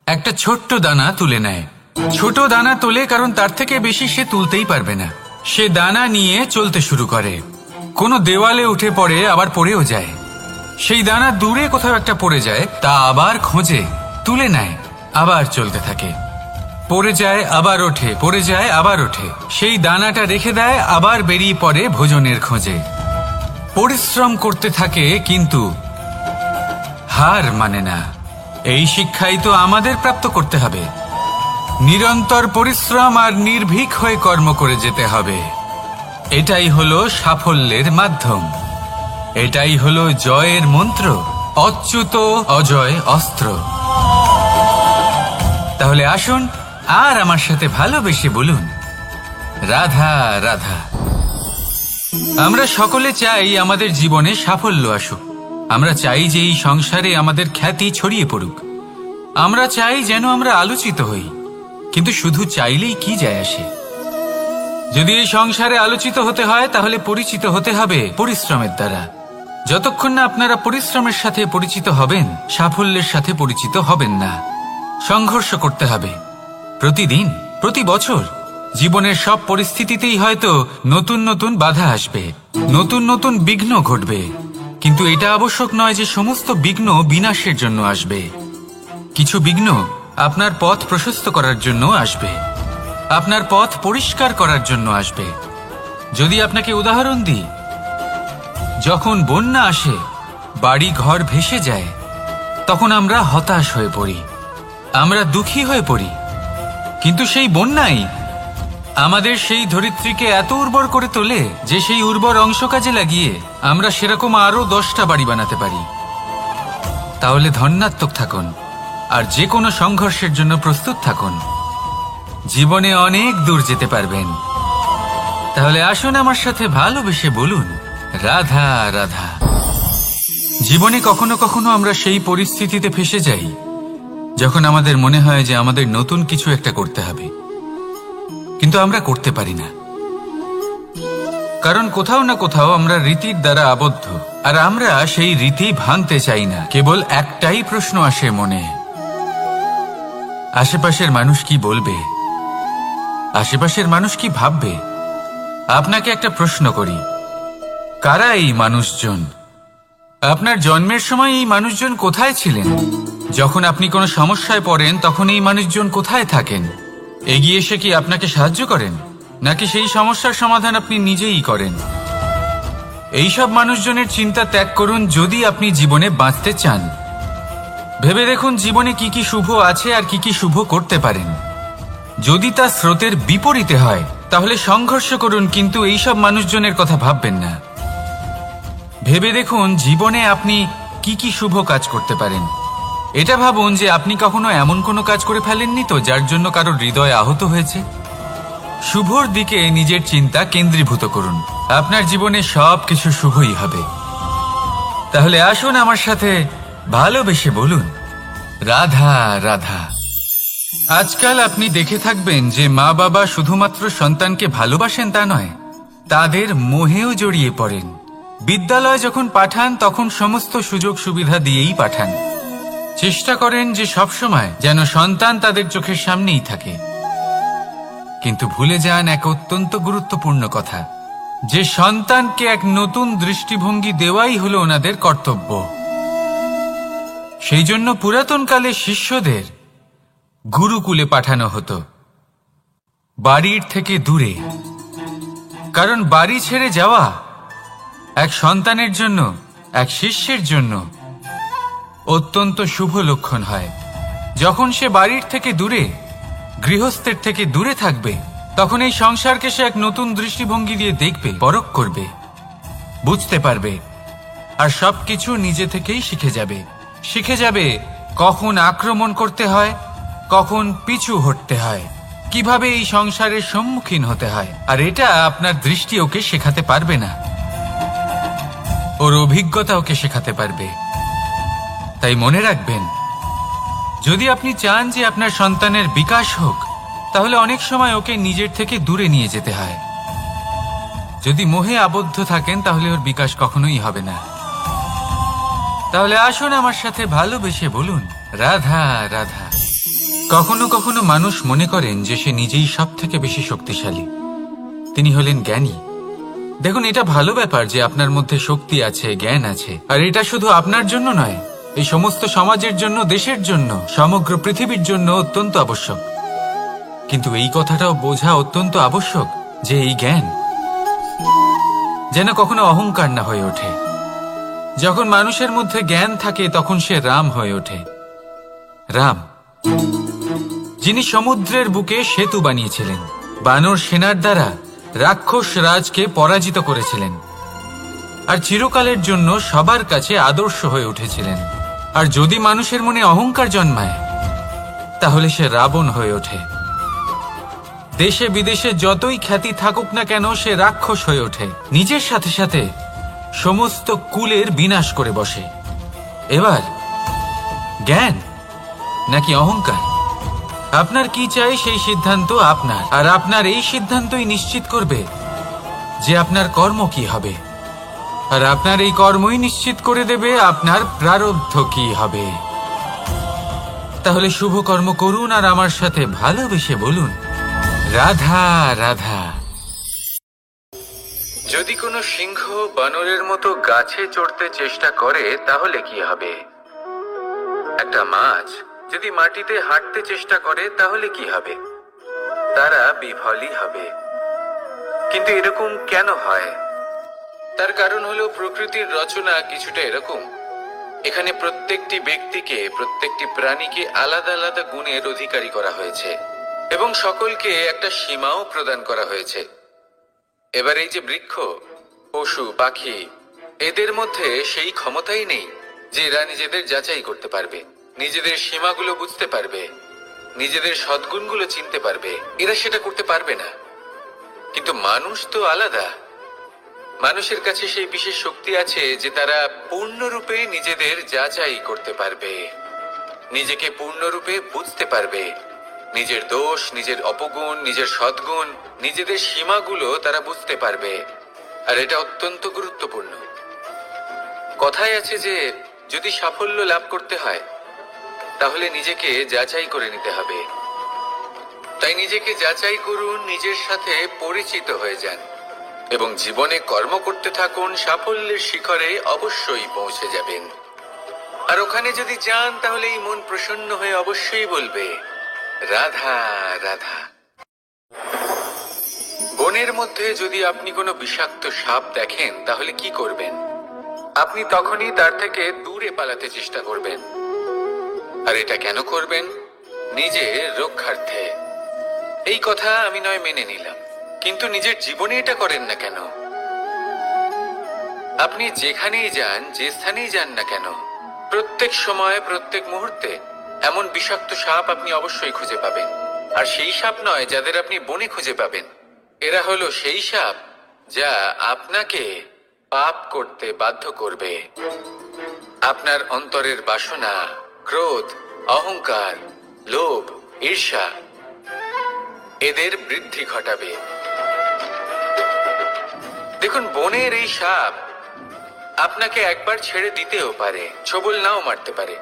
একটা ছোট্ট দানা তুলে নেয়। ছোট দানা তোলে কারণ তার থেকে বেশি সে তুলতেই পারবে না। সে দানা নিয়ে চলতে শুরু করে, কোনো দেওয়ালে উঠে পড়ে, আবার পড়েও যায়। সেই দানা দূরে কোথাও একটা পড়ে যায়, তা আবার খোঁজে, তুলে নেয়, আবার চলতে থাকে। পড়ে যায় আবার ওঠে, পড়ে যায় আবার ওঠে। সেই দানাটা রেখে দেয়, আবার বেরিয়ে পড়ে ভোজনের খোঁজে। পরিশ্রম করতে থাকে কিন্তু হার মানে না। এই শিক্ষাই তো আমাদের প্রাপ্ত করতে হবে। নিরন্তর পরিশ্রম আর নির্ভীক হয়ে কর্ম করে যেতে হবে। এটাই হলো সাফল্যের মাধ্যম, এটাই হলো জয়ের মন্ত্র, অচ্যুত অজয় অস্ত্র। তাহলে আসুন আর আমার সাথে ভালোবেসে বলুন, রাধা রাধা। আমরা সকলে চাই আমাদের জীবনে সাফল্য আসুক। আমরা চাই যে এই সংসারে আমাদের খ্যাতি ছড়িয়ে পড়ুক। আমরা চাই যেন আমরা আলোচিত হই। কিন্তু শুধু চাইলেই কি যায় আসে? যদি এই সংসারে আলোচিত হতে হয়, তাহলে পরিচিত হতে হবে পরিশ্রমের দ্বারা। যতক্ষণ না আপনারা পরিশ্রমের সাথে পরিচিত হবেন, সাফল্যের সাথে পরিচিত হবেন না। সংঘর্ষ করতে হবে প্রতিদিন, প্রতি বছর। জীবনের সব পরিস্থিতিতেই হয়তো নতুন নতুন বাধা আসবে, নতুন নতুন বিঘ্ন ঘটবে। কিন্তু এটা আবশ্যক নয় যে সমস্ত বিঘ্ন বিনাশের জন্য আসবে। কিছু বিঘ্ন আপনার পথ প্রশস্ত করার জন্য আসবে, আপনার পথ পরিষ্কার করার জন্য আসবে। যদি আপনাকে উদাহরণ দিই, যখন বন্যা আসে, বাড়ি ঘর ভেসে যায়, তখন আমরা হতাশ হয়ে পড়ি, আমরা দুঃখী হয়ে পড়ি। কিন্তু সেই বন্যাই আমাদের সেই ধরিত্রীকে এত উর্বর করে তোলে যে সেই উর্বর অংশ কাজে লাগিয়ে আমরা সেরকম আরো 10টা বাড়ি বানাতে পারি। তাহলে ধন্যাত্মক থাকুন, আর যে কোনো সংঘর্ষের জন্য প্রস্তুত থাকুন। জীবনে অনেক দূর যেতে পারবেন। তাহলে আসুন আমার সাথে ভালোবেসে বলুন, রাধা রাধা। জীবনে কখনো কখনো আমরা সেই পরিস্থিতিতে ফেসে যাই যখন আমাদের মনে হয় যে আমাদের নতুন কিছু একটা করতে হবে, কিন্তু আমরা করতে পারি না। কারণ কোথাও না কোথাও আমরা রীতির দ্বারা আবদ্ধ, আর আমরা সেই রীতি ভাঙতে চাই না। কেবল একটাই প্রশ্ন আসে মনে, আশেপাশের মানুষ কি বলবে, আশেপাশের মানুষ কি ভাববে। আপনাকে একটা প্রশ্ন করি, কারা এই মানুষজন? আপনার জন্মের সময় এই মানুষজন কোথায় ছিলেন? যখন আপনি কোনো সমস্যায় পড়েন তখন এই মানুষজন কোথায় থাকেন? এগিয়ে এসে কি আপনাকে সাহায্য করেন, নাকি সেই সমস্যার সমাধান আপনি নিজেই করেন? এইসব মানুষজনের চিন্তা ত্যাগ করুন যদি আপনি জীবনে বাঁচতে চান। ভেবে দেখুন জীবনে কি কি শুভ আছে আর কি কি শুভ করতে পারেন। যদি তা স্রোতের বিপরীতে হয় তাহলে সংঘর্ষ করুন, কিন্তু এইসব মানুষজনের কথা ভাববেন না। ভেবে দেখুন জীবনে আপনি কি কি শুভ কাজ করতে পারেন। এটা ভাবুন যে আপনি কখনো এমন কোনো কাজ করে ফেলেননি তো যার জন্য কারোর হৃদয় আহত হয়েছে। শুভর দিকে নিজের চিন্তা কেন্দ্রীভূত করুন, আপনার জীবনে সব কিছু শুভই হবে। তাহলে আসুন আমার সাথে ভালোবেসে বলুন, রাধা রাধা। আজকাল আপনি দেখে থাকবেন যে মা বাবা শুধুমাত্র সন্তানকে ভালোবাসেন তা নয়, তাদের মোহেও জড়িয়ে পড়েন। বিদ্যালয় যখন পাঠান তখন সমস্ত সুযোগ সুবিধা দিয়েই পাঠান। চেষ্টা করেন যে সবসময় যেন সন্তান তাদের চোখের সামনেই থাকে। কিন্তু ভুলে যান এক অত্যন্ত গুরুত্বপূর্ণ কথা, যে সন্তানকে এক নতুন দৃষ্টিভঙ্গি দেওয়াই হলো ওনাদের কর্তব্য। সেই জন্য পুরাতনকালে শিষ্যদের গুরুকুলে পাঠানো হতো, বাড়ির থেকে দূরে। কারণ বাড়ি ছেড়ে যাওয়া এক সন্তানের জন্য, এক শিষ্যের জন্য অত্যন্ত শুভ লক্ষণ হয়। যখন সে বাড়ির থেকে দূরে, গৃহস্থের থেকে দূরে থাকবে, তখন এই সংসারকে সে এক নতুন দৃষ্টিভঙ্গি দিয়ে দেখবে, পরখ করবে, বুঝতে পারবে, আর সবকিছু নিজে থেকেই শিখে যাবে কখন আক্রমণ করতে হয়, কখন পিছু হটতে হয়, কিভাবে এই সংসারের সম্মুখীন হতে হয়। আর এটা আপনার দৃষ্টি ওকে শেখাতে পারবে না, ওর অভিজ্ঞতা ওকে শেখাতে পারবে। তাই মনে রাখবেন, যদি আপনি চান যে আপনার সন্তানের বিকাশ হোক, তাহলে অনেক সময় ওকে নিজের থেকে দূরে নিয়ে যেতে হয়। যদি মোহে আবদ্ধ থাকেন তাহলে ওর বিকাশ কখনোই হবে না। তাহলে আসুন আমার সাথে ভালোবেসে বলুন, রাধা রাধা। কখনো কখনো মানুষ মনে করেন যে সে নিজেই সব থেকে বেশি শক্তিশালী, তিনি হলেন জ্ঞানী। দেখুন, এটা ভালো ব্যাপার যে আপনার মধ্যে শক্তি আছে, জ্ঞান আছে, আর এটা শুধু আপনার জন্য নয়, এই সমস্ত সমাজের জন্য, দেশের জন্য, সমগ্র পৃথিবীর জন্য অত্যন্ত আবশ্যক। কিন্তু এই কথাটাও বোঝা অত্যন্ত আবশ্যক যে এই জ্ঞান যেন কখনো অহংকার না হয়ে ওঠে। যখন মানুষের মধ্যে জ্ঞান থাকে তখন সে রাম হয়ে ওঠে। রাম, যিনি সমুদ্রের বুকে সেতু বানিয়েছিলেন, বানর সেনার দ্বারা রাক্ষস রাজকে পরাজিত করেছিলেন, আর চিরকালের জন্য সবার কাছে আদর্শ হয়ে উঠেছিলেন। আর যদি মানুষের মনে অহংকার জন্মায় তাহলে সে রাবণ হয়ে ওঠে। দেশে বিদেশে যতই খ্যাতি থাকুক না কেন, সে রাক্ষস হয়ে ওঠে, নিজের সাথে সাথে সমস্ত কুলের বিনাশ করে বসে। এবার জ্ঞান নাকি অহংকার, আপনার কি চাই সেই সিদ্ধান্ত আপনার, আর আপনার এই সিদ্ধান্তই নিশ্চিত করবে যে আপনার কর্ম কি হবে, আর আপনার এই কর্মই নিশ্চিত করে দেবে আপনার প্রারব্ধ কি হবে। তাহলে শুভ কর্ম করুন আর আমার সাথে ভালোবেসে বলুন, রাধা রাধা। যদি কোনো সিংহ বানরের মতো গাছে চড়তে চেষ্টা করে তাহলে কি হবে? একটা মাছ যদি মাটিতে হাঁটতে চেষ্টা করে তাহলে কি হবে? তারা বিফলই হবে। কিন্তু এরকম কেন হয়? তার কারণ হলো প্রকৃতির রচনা কিছুটা এরকম। এখানে প্রত্যেকটি ব্যক্তিকে, প্রত্যেকটি প্রাণীকে আলাদা আলাদা গুণের অধিকারী করা হয়েছে এবং সকলকে একটা সীমাও প্রদান করা হয়েছে। এবার এই যে বৃক্ষ, পশু, পাখি, এদের মধ্যে সেই ক্ষমতাই নেই যে এরা নিজেদের যাচাই করতে পারবে, নিজেদের সীমাগুলো বুঝতে পারবে, নিজেদের সদ্গুণগুলো চিনতে পারবে। এরা সেটা করতে পারবে না। কিন্তু মানুষ তো আলাদা। মানুষের কাছে সেই বিশেষ শক্তি আছে যে তারা পূর্ণরূপে নিজেদের যাচাই করতে পারবে, নিজেকে পূর্ণরূপে বুঝতে পারবে, নিজের দোষ, নিজের অপগুণ, নিজের সদ্গুণ, নিজেদের সীমাগুলো তারা বুঝতে পারবে। আর এটা অত্যন্ত গুরুত্বপূর্ণ। কথায় আছে যে যদি সাফল্য লাভ করতে হয় তাহলে নিজেকে যাচাই করে নিতে হবে। তাই নিজেকে যাচাই করুন, নিজের সাথে পরিচিত হয়ে যান এবং জীবনে কর্ম করতে থাকুন। সাফল্যের শিখরে অবশ্যই পৌঁছে যাবেন। আর ওখানে যদি যান তাহলে এই মন প্রসন্ন হয়ে অবশ্যই বলবে রাধা রাধা। বনের মধ্যে যদি আপনি কোনো বিষাক্ত সাপ দেখেন তাহলে কি করবেন? আপনি তখনই তার থেকে দূরে পালাতে চেষ্টা করবেন। আর এটা কেন করবেন? নিজের রক্ষার্থে। এই কথা আমি নয় মেনে নিলাম, কিন্তু নিজের জীবনে এটা করেন না কেন? আপনি যেখানেই যান, যে স্থানেই যান না কেন, প্রত্যেক সময় প্রত্যেক মুহূর্তে এমন বিষাক্ত সাপ আপনি অবশ্যই খুঁজে পাবেন। আর সেই সাপ নয় যাদের আপনি বনে খুঁজে পাবেন, এরা হলো সেই সাপ যা আপনাকে পাপ করতে বাধ্য করবে। আপনার অন্তরের বাসনা, ক্রোধ, অহংকার, লোভ, ঈর্ষা এদের বৃদ্ধি ঘটাবে। দেখুন, বনের এই সাপ আপনাকে একবার ছেড়ে দিতেও পারে, ছোবল নাও মারতে পারে,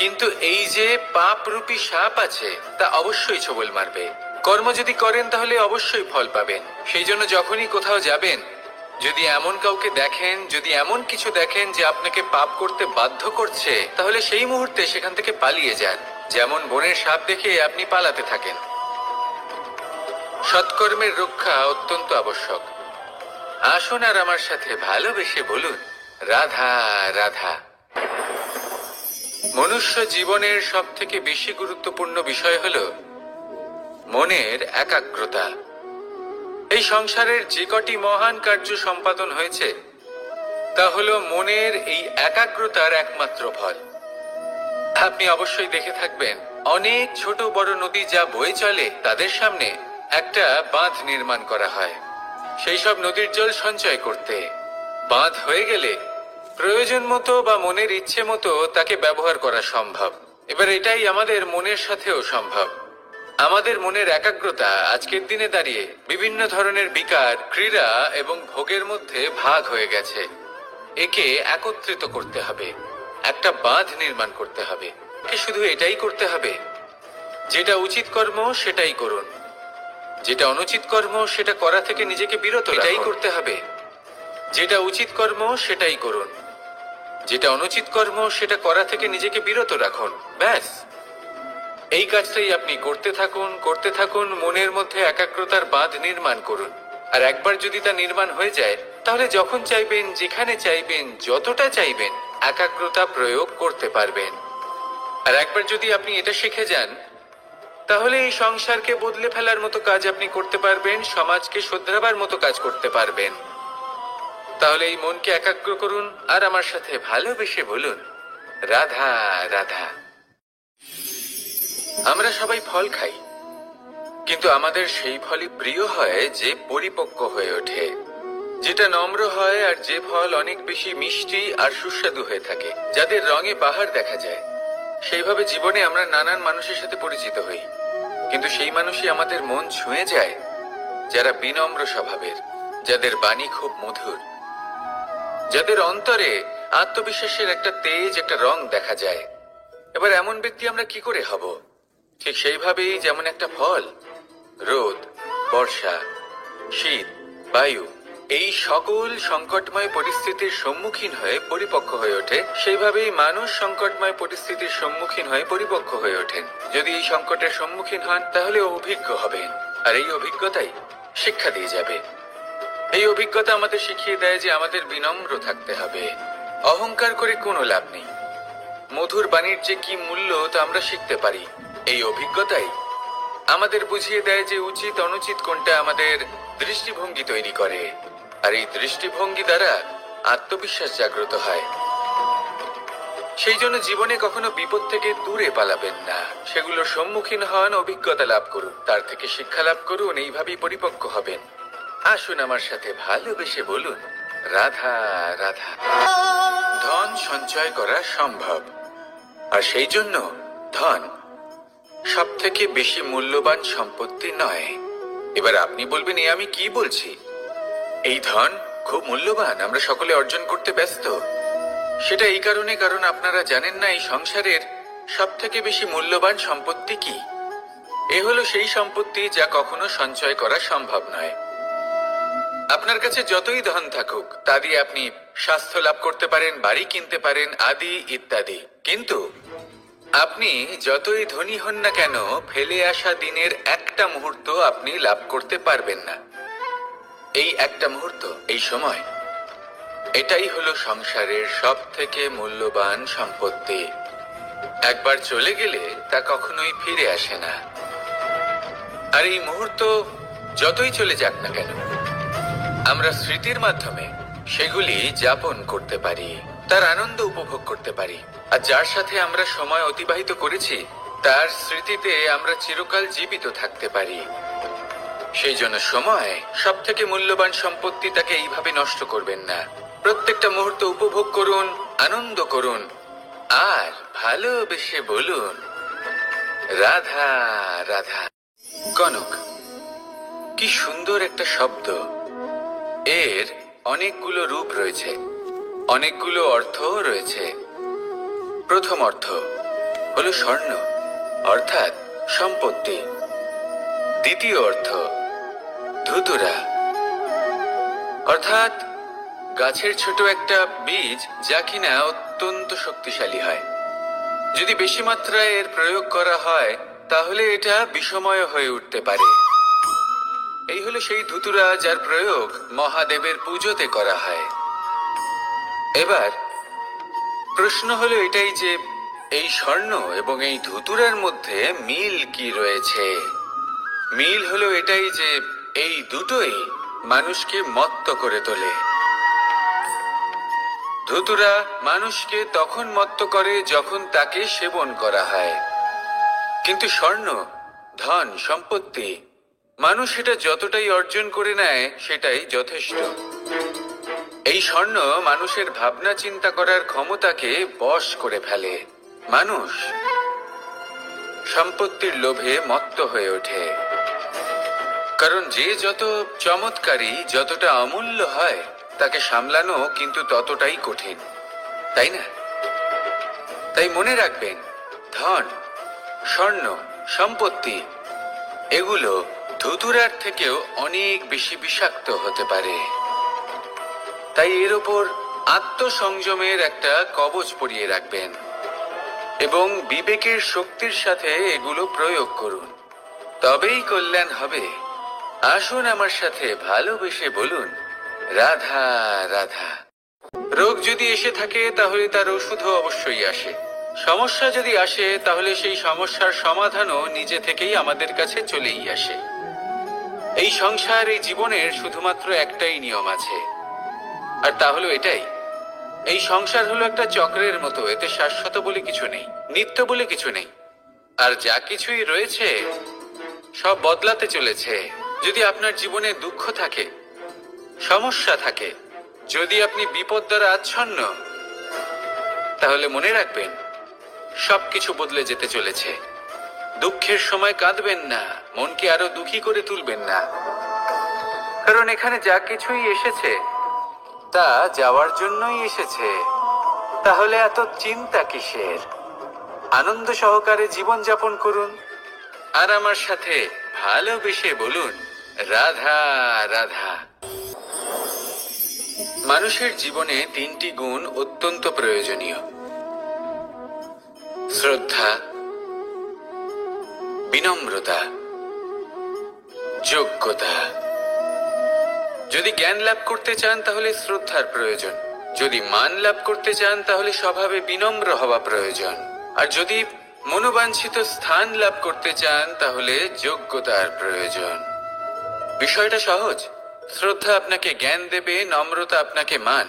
কিন্তু এই যে পাপরূপী সাপ আছে তা অবশ্যই ছোবল মারবে। কর্ম যদি করেন তাহলে অবশ্যই ফল পাবেন। সেই জন্য যখনই কোথাও যাবেন, যদি এমন কাউকে দেখেন, যদি এমন কিছু দেখেন যে আপনাকে পাপ করতে বাধ্য করছে, তাহলে সেই মুহূর্তে সেখান থেকে পালিয়ে যান। যেমন বনের সাপ দেখে আপনি পালাতে থাকেন। সৎকর্মের রক্ষা অত্যন্ত আবশ্যক। আসুন আর আমার সাথে ভালোবেসে বলুন রাধা রাধা। মনুষ্য জীবনের সব থেকে বেশি গুরুত্বপূর্ণ বিষয় হলো মনের একাগ্রতা। এই সংসারের যে কটি মহান কার্য সম্পাদন হয়েছে তা হলো মনের এই একাগ্রতার একমাত্র ফল। আপনি অবশ্যই দেখে থাকবেন, অনেক ছোট বড় নদী যা বয়ে চলে তাদের সামনে একটা বাঁধ নির্মাণ করা হয় সেই সব নদীর জল সঞ্চয় করতে। বাঁধ হয়ে গেলে প্রয়োজন মতো বা মনের ইচ্ছে মতো তাকে ব্যবহার করা সম্ভব। এবার এটাই আমাদের মনের সাথেও সম্ভব। আমাদের মনের একাগ্রতা আজকের দিনে দাঁড়িয়ে বিভিন্ন ধরনের বিকার, ক্রীড়া এবং ভোগের মধ্যে ভাগ হয়ে গেছে। একে একত্রিত করতে হবে, একটা বাঁধ নির্মাণ করতে হবে। শুধু এটাই করতে হবে, যেটা উচিত কর্ম সেটাই করুন, যেটা অনুচিত কর্ম সেটা করা থেকে নিজেকে বিরত রাখুন। এটাই করতে হবে, যেটা উচিত কর্ম সেটাই করুন, যেটা অনুচিত কর্ম সেটা করা থেকে নিজেকে বিরত রাখুন। ব্যাস, এই কাজটাই আপনি করতে থাকুন, করতে থাকুন। মনের মধ্যে একাগ্রতার বাঁধ নির্মাণ করুন। আর একবার যদি তা নির্মাণ হয়ে যায়, তাহলে যখন চাইবেন, যেখানে চাইবেন, যতটা চাইবেন একাগ্রতা প্রয়োগ করতে পারবেন। আর একবার যদি আপনি এটা শিখে যান, তাহলে এই সংসারকে বদলে ফেলার মতো কাজ আপনি করতে পারবেন, সমাজকে শোধরাবার মতো কাজ করতে পারবেন। তাহলে এই মনকে একাগ্র করুন আর আমার সাথে ভালোবেসে বলুন রাধা রাধা। আমরা সবাই ফল খাই, কিন্তু আমাদের সেই ফলই প্রিয় হয় যে পরিপক্ক হয়ে ওঠে, যেটা নম্র হয়, আর যে ফল অনেক বেশি মিষ্টি আর সুস্বাদু হয়ে থাকে, যাদের রঙে বাহার দেখা যায়। সেইভাবে জীবনে আমরা নানান মানুষের সাথে পরিচিত হই, কিন্তু সেই মানুষই আমাদের মন ছুঁয়ে যায় যারা বিনম্র স্বভাবের, যাদের বাণী খুব মধুর, যাদের অন্তরে আত্মবিশ্বাসের একটা তেজ, একটা রং দেখা যায়। এবার এমন ব্যক্তি আমরা কি করে হব? ঠিক সেইভাবেই যেমন একটা ফল রোদ, বর্ষা, শীত, বায়ু এই সকল সংকটময় পরিস্থিতির সম্মুখীন হয়ে পরিপক্ক হয়ে ওঠে, সেইভাবেই মানুষ সংকটময় পরিস্থিতির সম্মুখীন হয়ে পরিপক্ক হয়ে ওঠেন। যদি এই সংকটের সম্মুখীন হন তাহলে অভিজ্ঞ হবেন, আর এই অভিজ্ঞতাই শিক্ষা দিয়ে যাবে। এই অভিজ্ঞতা আমাদের শিখিয়ে দেয় যে আমাদের বিনম্র থাকতে হবে। অহংকার করে কোনো লাভ নেই। মধুর বাণীর যে কি মূল্য তা আমরা শিখতে পারি। এই অভিজ্ঞতাই আমাদের বুঝিয়ে দেয় যে উচিত অনুচিত কোনটা, আমাদের দৃষ্টিভঙ্গি তৈরি করে, আর এই দৃষ্টিভঙ্গি দ্বারা আত্মবিশ্বাস জাগ্রত হয়। সেই জন্য জীবনে কখনো বিপদ থেকে দূরে পালাবেন না, সেগুলোর সম্মুখীন হন, অভিজ্ঞতা লাভ করুন, তার থেকে শিক্ষা লাভ করুন, এইভাবেই পরিপক্ক হবেন। আসুন আমার সাথে ভালোবেসে বলুন রাধা রাধা। ধন সঞ্চয় করা সম্ভব, আর সেই জন্য ধন সব থেকে বেশি মূল্যবান সম্পত্তি নয়। এবার আপনি বলবেন, এ আমি কি বলছি? এই ধন খুব মূল্যবান, আমরা সকলে অর্জন করতে ব্যস্ত। সেটা এই কারণে, কারণ আপনারা জানেন না এই সংসারের সব থেকে বেশি মূল্যবান সম্পত্তি কি। এ হলো সেই সম্পত্তি যা কখনো সঞ্চয় করা সম্ভব নয়। আপনার কাছে যতই ধন থাকুক তা দিয়ে আপনি স্বাস্থ্য লাভ করতে পারেন, বাড়ি কিনতে পারেন, আদি ইত্যাদি। কিন্তু আপনি যতই ধনী হন না কেন, ফেলে আসা দিনের একটা মুহূর্ত আপনি লাভ করতে পারবেন না। এই একটা মুহূর্ত, এই সময়, এটাই হলো সংসারের সব থেকে মূল্যবান সম্পত্তি। একবার চলে গেলে তা কখনোই ফিরে আসে না। আর এই মুহূর্ত যতই চলে যাক না কেন, আমরা স্মৃতির মাধ্যমে সেগুলি যাপন করতে পারি, তার আনন্দ উপভোগ করতে পারি। আর যার সাথে আমরা সময় অতিবাহিত করেছি তার স্মৃতিতে আমরা চিরকাল জীবিত থাকতে পারি। সেই জন্য সময় সব থেকে মূল্যবান সম্পত্তি, তাকে এইভাবে নষ্ট করবেন না। প্রত্যেকটা মুহূর্ত উপভোগ করুন, আনন্দ করুন, আর ভালোবেসে বলুন রাধা রাধা। কনক, কি সুন্দর একটা শব্দ। এর অনেকগুলো রূপ রয়েছে, অনেকগুলো অর্থও রয়েছে। প্রথম অর্থ হলো স্বর্ণ, অর্থাৎ সম্পত্তি। দ্বিতীয় অর্থ ধুতুরা, অর্থাৎ গাছের ছোট একটা বীজ, যা কিনা অত্যন্ত শক্তিশালী হয়। যদি বেশি মাত্রায় এর প্রয়োগ করা হয় তাহলে এটা বিষময় হয়ে উঠতে পারে। এই হলো সেই ধুতুরা যার প্রয়োগ মহাদেবের পুজোতে করা হয়। এবার প্রশ্ন হলো এটাই যে এই স্বর্ণ এবং এই ধুতুরার মধ্যে মিল কি রয়েছে। মিল হলো এটাই যে এই দুটোই মানুষকে মত্ত করে তোলে। ধুতুরা মানুষকে তখন মত্ত করে যখন তাকে সেবন করা হয়, কিন্তু স্বর্ণ, ধন, সম্পত্তি, মানুষ এটা যতটাই অর্জন করে নেয় সেটাই যথেষ্ট। এই স্বর্ণ মানুষের ভাবনা চিন্তা করার ক্ষমতাকে বশ করে ফেলে। মানুষ সম্পত্তির লোভে মত্ত হয়ে ওঠে, কারণ যে যত চমৎকারী, যতটা অমূল্য হয় তাকে সামলানো কিন্তু ততটাই কঠিন, তাই না? তাই মনে রাখবেন, ধন, স্বর্ণ, সম্পত্তি এগুলো ধুতুরার থেকেও অনেক বেশি বিষাক্ত হতে পারে। তাই এর ওপর আত্মসংযমের একটা কবচ পরিয়ে রাখবেন এবং বিবেকের শক্তির সাথে এগুলো প্রয়োগ করুন, তবেই কল্যাণ হবে। আসুন আমার সাথে ভালোবেসে বলুন রাধা রাধা। রোগ যদি এসে থাকে তাহলে তার ওষুধও অবশ্যই আসে। সমস্যা যদি আসে তাহলে সেই সমস্যার সমাধানও নিজে থেকেই আমাদের কাছে চলেই আসে। এই সংসার, এই জীবনের শুধুমাত্র একটাই নিয়ম আছে, আর তা হলো এটাই, এই সংসার হলো একটা চক্রের মতো। এতে শাশ্বত বলে কিছু নেই, নিত্য বলে কিছু নেই, আর যা কিছুই রয়েছে সব বদলাতে চলেছে। যদি আপনার জীবনে দুঃখ থাকে, সমস্যা থাকে, যদি আপনি বিপদ দ্বারা আচ্ছন্ন, তাহলে মনে রাখবেন সবকিছু বদলে যেতে চলেছে। দুঃখের সময় কাঁদবেন না, মনকে আরো দুঃখী করে তুলবেন না, কারণ এখানে যা কিছুই এসেছে তা যাওয়ার জন্যই এসেছে। তাহলে এত চিন্তা কিসের? আনন্দ সহকারে জীবন যাপন করুন, আর আমার সাথে ভালোবেসে বলুন রাধা রাধা। মানুষের জীবনে তিনটি গুণ অত্যন্ত প্রয়োজনীয়: শ্রদ্ধা, বিনম্রতা, যোগ্যতা। যদি জ্ঞান লাভ করতে চান তাহলে শ্রদ্ধার প্রয়োজন, যদি মান লাভ করতে চান তাহলে স্বভাবে বিনম্র হওয়া প্রয়োজন, আর যদি মনোবাঞ্ছিত স্থান লাভ করতে চান তাহলে যোগ্যতার প্রয়োজন। বিষয়টা সহজ। শ্রদ্ধা আপনাকে জ্ঞান দেবে, নম্রতা আপনাকে মান,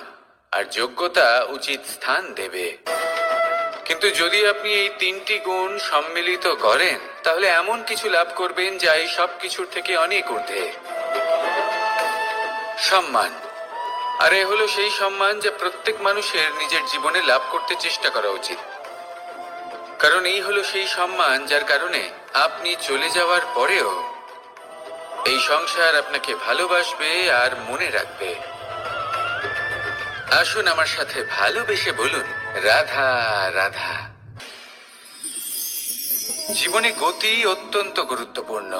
আর যোগ্যতা উচিত স্থান দেবে। কিন্তু যদি আপনি এই তিনটি গুণ সম্মিলিত করেন তাহলে এমন কিছু লাভ করবেন যা এই সব কিছুর থেকে অনেক ঊর্ধ্বে। সম্মান। আর এ হলো সেই সম্মান যা প্রত্যেক মানুষের নিজের জীবনে লাভ করতে চেষ্টা করা উচিত, কারণ এই হলো সেই সম্মান যার কারণে আপনি চলে যাওয়ার পরেও এই সংসার আপনাকে ভালোবাসবে আর মনে রাখবে। আসুন আমার সাথে ভালোবেসে বলুন রাধা রাধা। জীবনে গতি অত্যন্ত গুরুত্বপূর্ণ,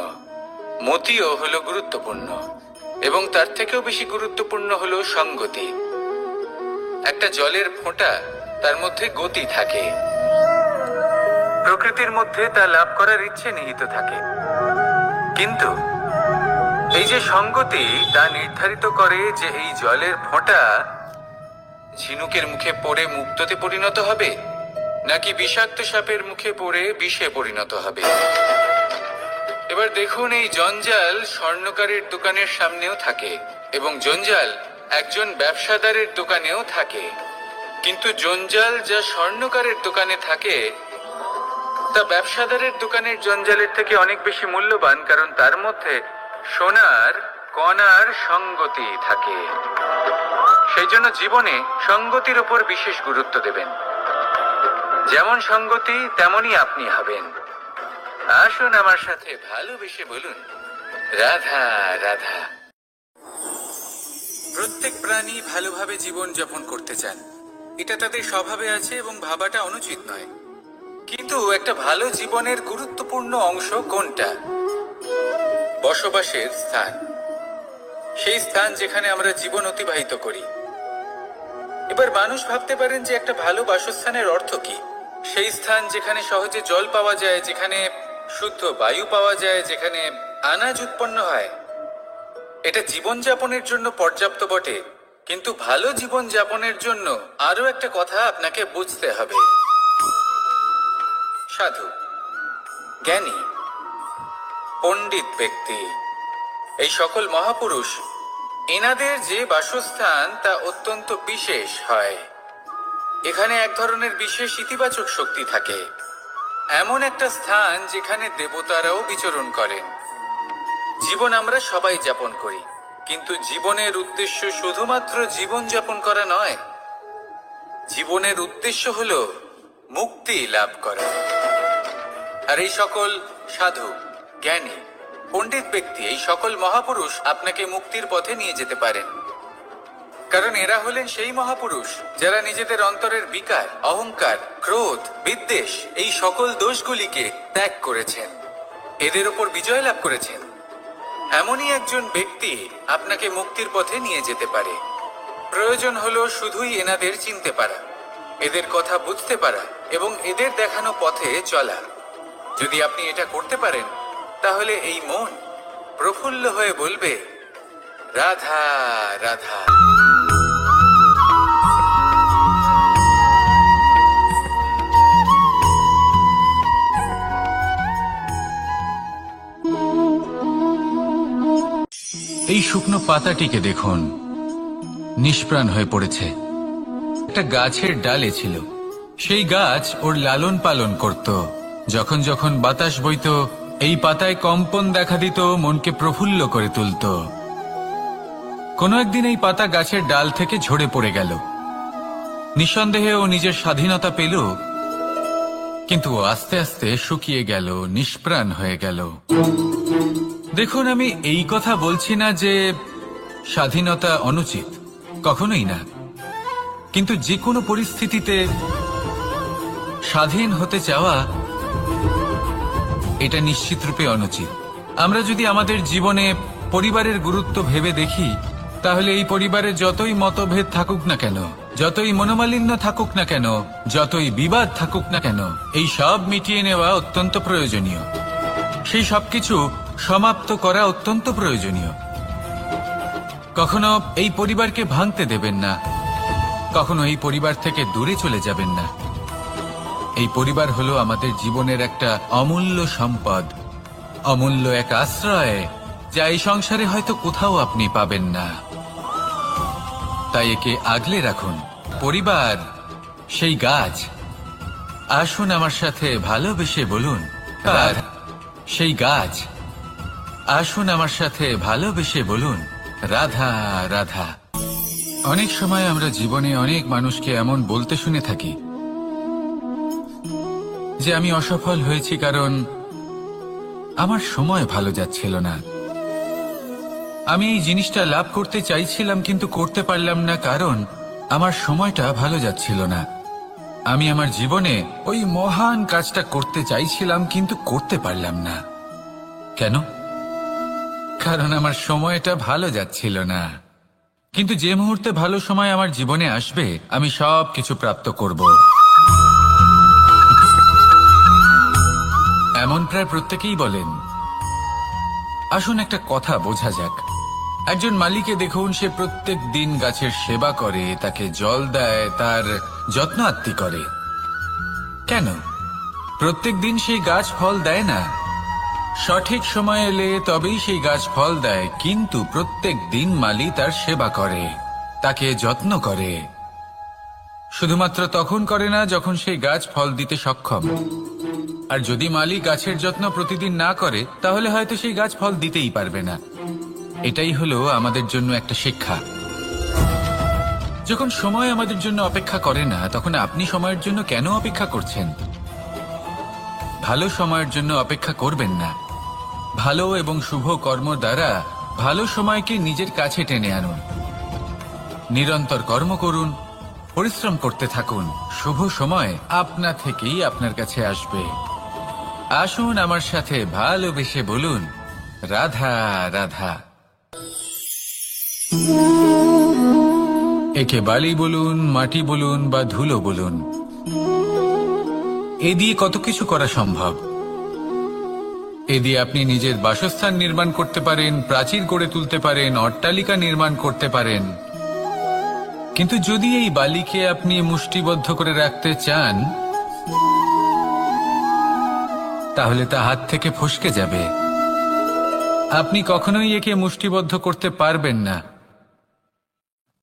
মতিও হলো গুরুত্বপূর্ণ। এবং তার থেকেও বেশি গুরুত্বপূর্ণ হলো সঙ্গতি। একটা জলের ফোঁটা, তার মধ্যে গতি থাকে, প্রকৃতির মধ্যে তা লাভ করার ইচ্ছে নিহিত থাকে। কিন্তু এই যে সঙ্গতি, তা নির্ধারিত করে যে এই জলের ফোঁটা ঝিনুকের মুখে পড়ে মুক্তোতে পরিণত হবে, নাকি বিষাক্ত সাপের মুখে পড়ে বিষে পরিণত হবে। এবার দেখুন, এই জঞ্জাল স্বর্ণকারের দোকানের সামনেও থাকে এবং জঞ্জাল একজন ব্যবসাদারের দোকানেও থাকে। কিন্তু জঞ্জাল যা স্বর্ণকারের দোকানে থাকে তা ব্যবসাদারের দোকানের জঞ্জালের থেকে অনেক বেশি মূল্যবান, কারণ তার মধ্যে সোনার কণার সঙ্গতি থাকে। সেই জন্য জীবনে সঙ্গতির উপর বিশেষ গুরুত্ব দেবেন। যেমন সঙ্গতি তেমনই আপনি হবেন। আসুন আমার সাথে ভালোবেসে বলুন, রাধা রাধা। প্রত্যেক প্রাণী ভালোভাবে জীবন যাপন করতে চান, এটা তাদের স্বভাবে আছে এবং ভাবাটা অনুচিত নয়। কিন্তু একটা ভালো জীবনের গুরুত্বপূর্ণ অংশ কোনটা? বসবাসের স্থান, সেই স্থান যেখানে আমরা জীবন অতিবাহিত করি। এবার মানুষ ভাবতে পারেন যে একটা ভালো বাসস্থানের অর্থ কি? সেই স্থান যেখানে সহজে জল পাওয়া যায়, যেখানে শুদ্ধ বায়ু পাওয়া যায়, যেখানে আনাজ উৎপন্ন হয়। এটা জীবনযাপনের জন্য পর্যাপ্ত বটে, কিন্তু ভালো জীবন যাপনের জন্য আরো একটা কথা আপনাকে বুঝতে হবে। সাধু, জ্ঞানী, পণ্ডিত ব্যক্তি, এই সকল মহাপুরুষ, এনাদের যে বাসস্থান তা অত্যন্ত বিশেষ হয়। এখানে এক ধরনের বিশেষ ইতিবাচক শক্তি থাকে, এমন একটা স্থান যেখানে দেবতারাও বিচরণ করেন। জীবন আমরা সবাই যাপন করি, কিন্তু জীবনের উদ্দেশ্য শুধুমাত্র জীবন যাপন করা নয়। জীবনের উদ্দেশ্য হলো মুক্তি লাভ করা। আর এই সকল সাধু, জ্ঞানী, পণ্ডিত ব্যক্তি, এই সকল মহাপুরুষ আপনাকে মুক্তির পথে নিয়ে যেতে পারেন, কারণ এরা হলেন সেই মহাপুরুষ যারা নিজেদের অন্তরের বিকার, অহংকার, ক্রোধ, বিদ্বেষ, এই সকল দোষগুলিকে ত্যাগ করেছেন, এদের ওপর বিজয় লাভ করেছেন। এমনই একজন ব্যক্তি আপনাকে মুক্তির পথে নিয়ে যেতে পারে। প্রয়োজন হলো শুধুই এনাদের চিনতে পারা, এদের কথা বুঝতে পারা এবং এদের দেখানো পথে চলা। যদি আপনি এটা করতে পারেন, তাহলে এই মন প্রফুল্ল হয়ে বলবে, রাধা রাধা। এই শুকনো পাতাটিকে দেখুন, নিষ্প্রাণ হয়ে পড়েছে। একটা গাছের ডালে ছিল, সেই গাছ ওর লালন পালন করত। যখন যখন বাতাস বইত, এই পাতায় কম্পন দেখা দিত, মনকে প্রফুল্ল করে তুলত। কোনো একদিন এই পাতা গাছের ডাল থেকে ঝরে পড়ে গেল। নিঃসন্দেহে ও নিজের স্বাধীনতা পেল, কিন্তু আস্তে আস্তে শুকিয়ে গেল, নিষ্প্রাণ হয়ে গেল। দেখুন, আমি এই কথা বলছি না যে স্বাধীনতা অনুচিত, কখনোই না। কিন্তু যে কোনো পরিস্থিতিতে স্বাধীন হতে চাওয়া এটা নিশ্চিতরূপে অনুচিত। আমরা যদি আমাদের জীবনে পরিবারের গুরুত্ব ভেবে দেখি, তাহলে এই পরিবারে যতই মতভেদ থাকুক না কেন, যতই মনোমালিন্য থাকুক না কেন, যতই বিবাদ থাকুক না কেন, এই সব মিটিয়ে নেওয়া অত্যন্ত প্রয়োজনীয়। সেই সবকিছু সমাপ্ত করা অত্যন্ত প্রয়োজনীয়। কখনো এই পরিবারকে ভাঙতে দেবেন না, কখনো এই পরিবার থেকে দূরে চলে যাবেন না। এই পরিবার হলো আমাদের জীবনের একটা অমূল্য সম্পদ, অমূল্য এক আশ্রয়, যা এই সংসারে হয়তো কোথাও আপনি পাবেন না। তাই একে আগলে রাখুন। পরিবার সেই গাছ। আসুন আমার সাথে ভালোবেসে বলুন, আর সেই গাছ। আসুন আমার সাথে ভালোবেসে বলুন, রাধা রাধা। অনেক সময় আমরা জীবনে অনেক মানুষকে এমন বলতে শুনে থাকি যে আমি অসফল হয়েছি কারণ আমার সময় ভালো যাচ্ছিল না। আমি এই জিনিসটা লাভ করতে চাইছিলাম কিন্তু করতে পারলাম না কারণ আমার সময়টা ভালো যাচ্ছিল না। আমি আমার জীবনে ওই মহান কাজটা করতে চাইছিলাম কিন্তু করতে পারলাম না। কেন? কারণ আমার সময়টা ভালো যাচ্ছিল না। কিন্তু যে মুহূর্তে ভালো সময় আমার জীবনে আসবে, আমি সব কিছু প্রাপ্ত করব। এমন প্রায় প্রত্যেকেই বলেন। আসুন একটা কথা বোঝা যাক। একজন মালিকে দেখুন, সে প্রত্যেক দিন গাছের সেবা করে, তাকে জল দেয়, তার যত্ন আত্তি করে। কেন প্রত্যেক দিন সেই গাছ ফল দেয় না? সঠিক সময় এলে তবেই সেই গাছ ফল দেয়, কিন্তু প্রত্যেক দিন মালি তার সেবা করে, তাকে যত্ন করে। শুধুমাত্র তখন করে না যখন সেই গাছ ফল দিতে সক্ষম। আর যদি মালি গাছের যত্ন প্রতিদিন না করে, তাহলে হয়তো সেই গাছ ফল দিতেই পারবে না। এটাই হলো আমাদের জন্য একটা শিক্ষা। যখন সময় আমাদের জন্য অপেক্ষা করে না, তখন আপনি সময়ের জন্য কেন অপেক্ষা করছেন? ভালো সময়ের জন্য অপেক্ষা করবেন না। ভালো এবং শুভ কর্ম দ্বারা ভালো সময়কে নিজের কাছে টেনে আনুন। নিরন্তর কর্ম করুন, পরিশ্রম করতে থাকুন। শুভ সময় আপনা থেকেই আপনার কাছে আসবে। আসুন আমার সাথে ভালোবেসে বলুন, রাধা রাধা। একে বালি বলুন, মাটি বলুন বা ধুলো বলুন, এ দিয়ে কত কিছু করা সম্ভব। এ দিয়ে আপনি নিজের বাসস্থান নির্মাণ করতে পারেন, প্রাচীর গড়ে তুলতে পারেন, অট্টালিকা নির্মাণ করতে পারেন। কিন্তু যদি এই বালিকে আপনি মুষ্টিবদ্ধ করে রাখতে চান, তাহলে তা হাত থেকে ফসকে যাবে। আপনি কখনোই একে মুষ্টিবদ্ধ করতে পারবেন না।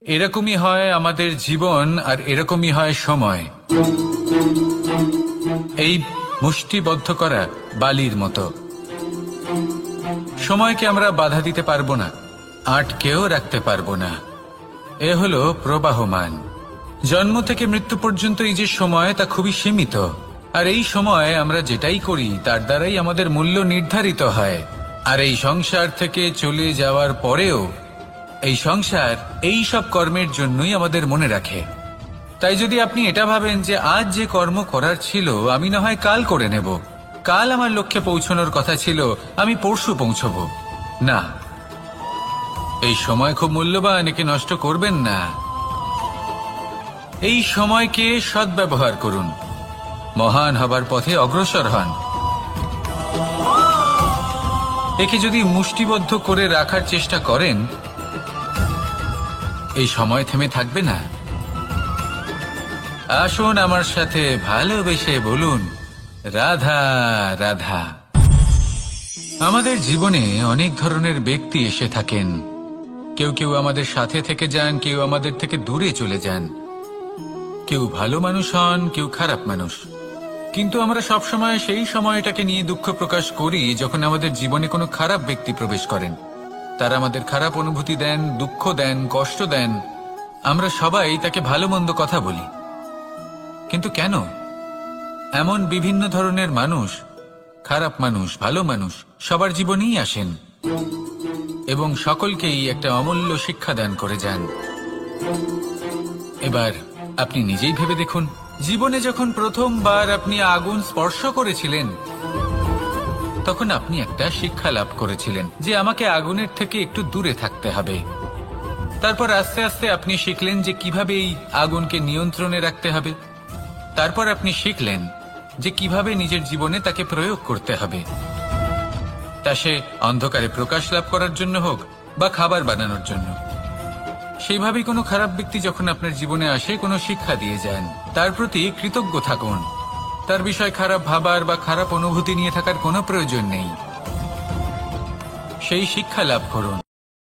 এরকমই হয় আমাদের জীবন, আর এরকমই হয় সময়। এই মুষ্টিবদ্ধ করা বালির মতো। সময়কে আমরা বাধা দিতে পারবো না, আটকেও রাখতে পারবো না। এ হলো প্রবাহমান। জন্ম থেকে মৃত্যু পর্যন্ত এই যে সময়, তা খুবই সীমিত। আর এই সময় আমরা যেটাই করি তার দ্বারাই আমাদের মূল্য নির্ধারিত হয়। আর এই সংসার থেকে চলে যাওয়ার পরেও এই সংসার এই সব কর্মের জন্যই আমাদের মনে রাখে। তাই যদি আপনি এটা ভাবেন যে আজ যে কর্ম করার ছিল আমি না হয় কাল করে নেব, কাল আমার লক্ষ্যে পৌঁছানোর কথা ছিল আমি পরশু পৌঁছব, না, এই সময় খুব মূল্যবান, একে নষ্ট করবেন না। এই সময়কে সদ্ব্যবহার করুন, মহান হবার পথে অগ্রসর হন। একে যদি মুষ্টিবদ্ধ করে রাখার চেষ্টা করেন, এই সময় থেমে থাকবে না। আসুন আমার সাথে ভালোবেসে বলুন, রাধা রাধা। আমাদের জীবনে অনেক ধরনের ব্যক্তি এসে থাকেন। কেউ কেউ আমাদের সাথে থেকে যান, কেউ আমাদের থেকে দূরে চলে যান। কেউ ভালো মানুষ হন, কেউ খারাপ মানুষ। কিন্তু আমরা সবসময় সেই সময়টাকে নিয়ে দুঃখ প্রকাশ করি যখন আমাদের জীবনে কোনো খারাপ ব্যক্তি প্রবেশ করেন। তারা আমাদের খারাপ অনুভূতি দেন, দুঃখ দেন, কষ্ট দেন। আমরা সবাই তাকে ভালো মন্দ কথা বলি। কিন্তু কেন? এমন বিভিন্ন ধরনের মানুষ, খারাপ মানুষ, ভালো মানুষ, সবার জীবনেই আসেন এবং সকলকেই একটা অমূল্য শিক্ষা দান করে যান। এবার আপনি নিজেই ভেবে দেখুন, জীবনে যখন প্রথমবার আপনি আগুন স্পর্শ করেছিলেন, তখন আপনি একটা শিক্ষা লাভ করেছিলেন যে আমাকে আগুনের থেকে একটু দূরে থাকতে হবে। তারপর আস্তে আস্তে আপনি শিখলেন যে কিভাবে এই আগুনকে নিয়ন্ত্রণে রাখতে হবে। তারপর আপনি শিখলেন যে কিভাবে নিজের জীবনে তাকে প্রয়োগ করতে হবে, তা সে অন্ধকারে প্রকাশ লাভ করার জন্য হোক বা খাবার বানানোর জন্য। সেইভাবেই কোনো খারাপ ব্যক্তি যখন আপনার জীবনে আসে, কোনো শিক্ষা দিয়ে যান, তার প্রতি কৃতজ্ঞ থাকুন। তার বিষয় খারাপ ভাবার বা খারাপ অনুভূতি নিয়ে থাকার কোনো প্রয়োজন নেই। সেই শিক্ষা লাভ করুন।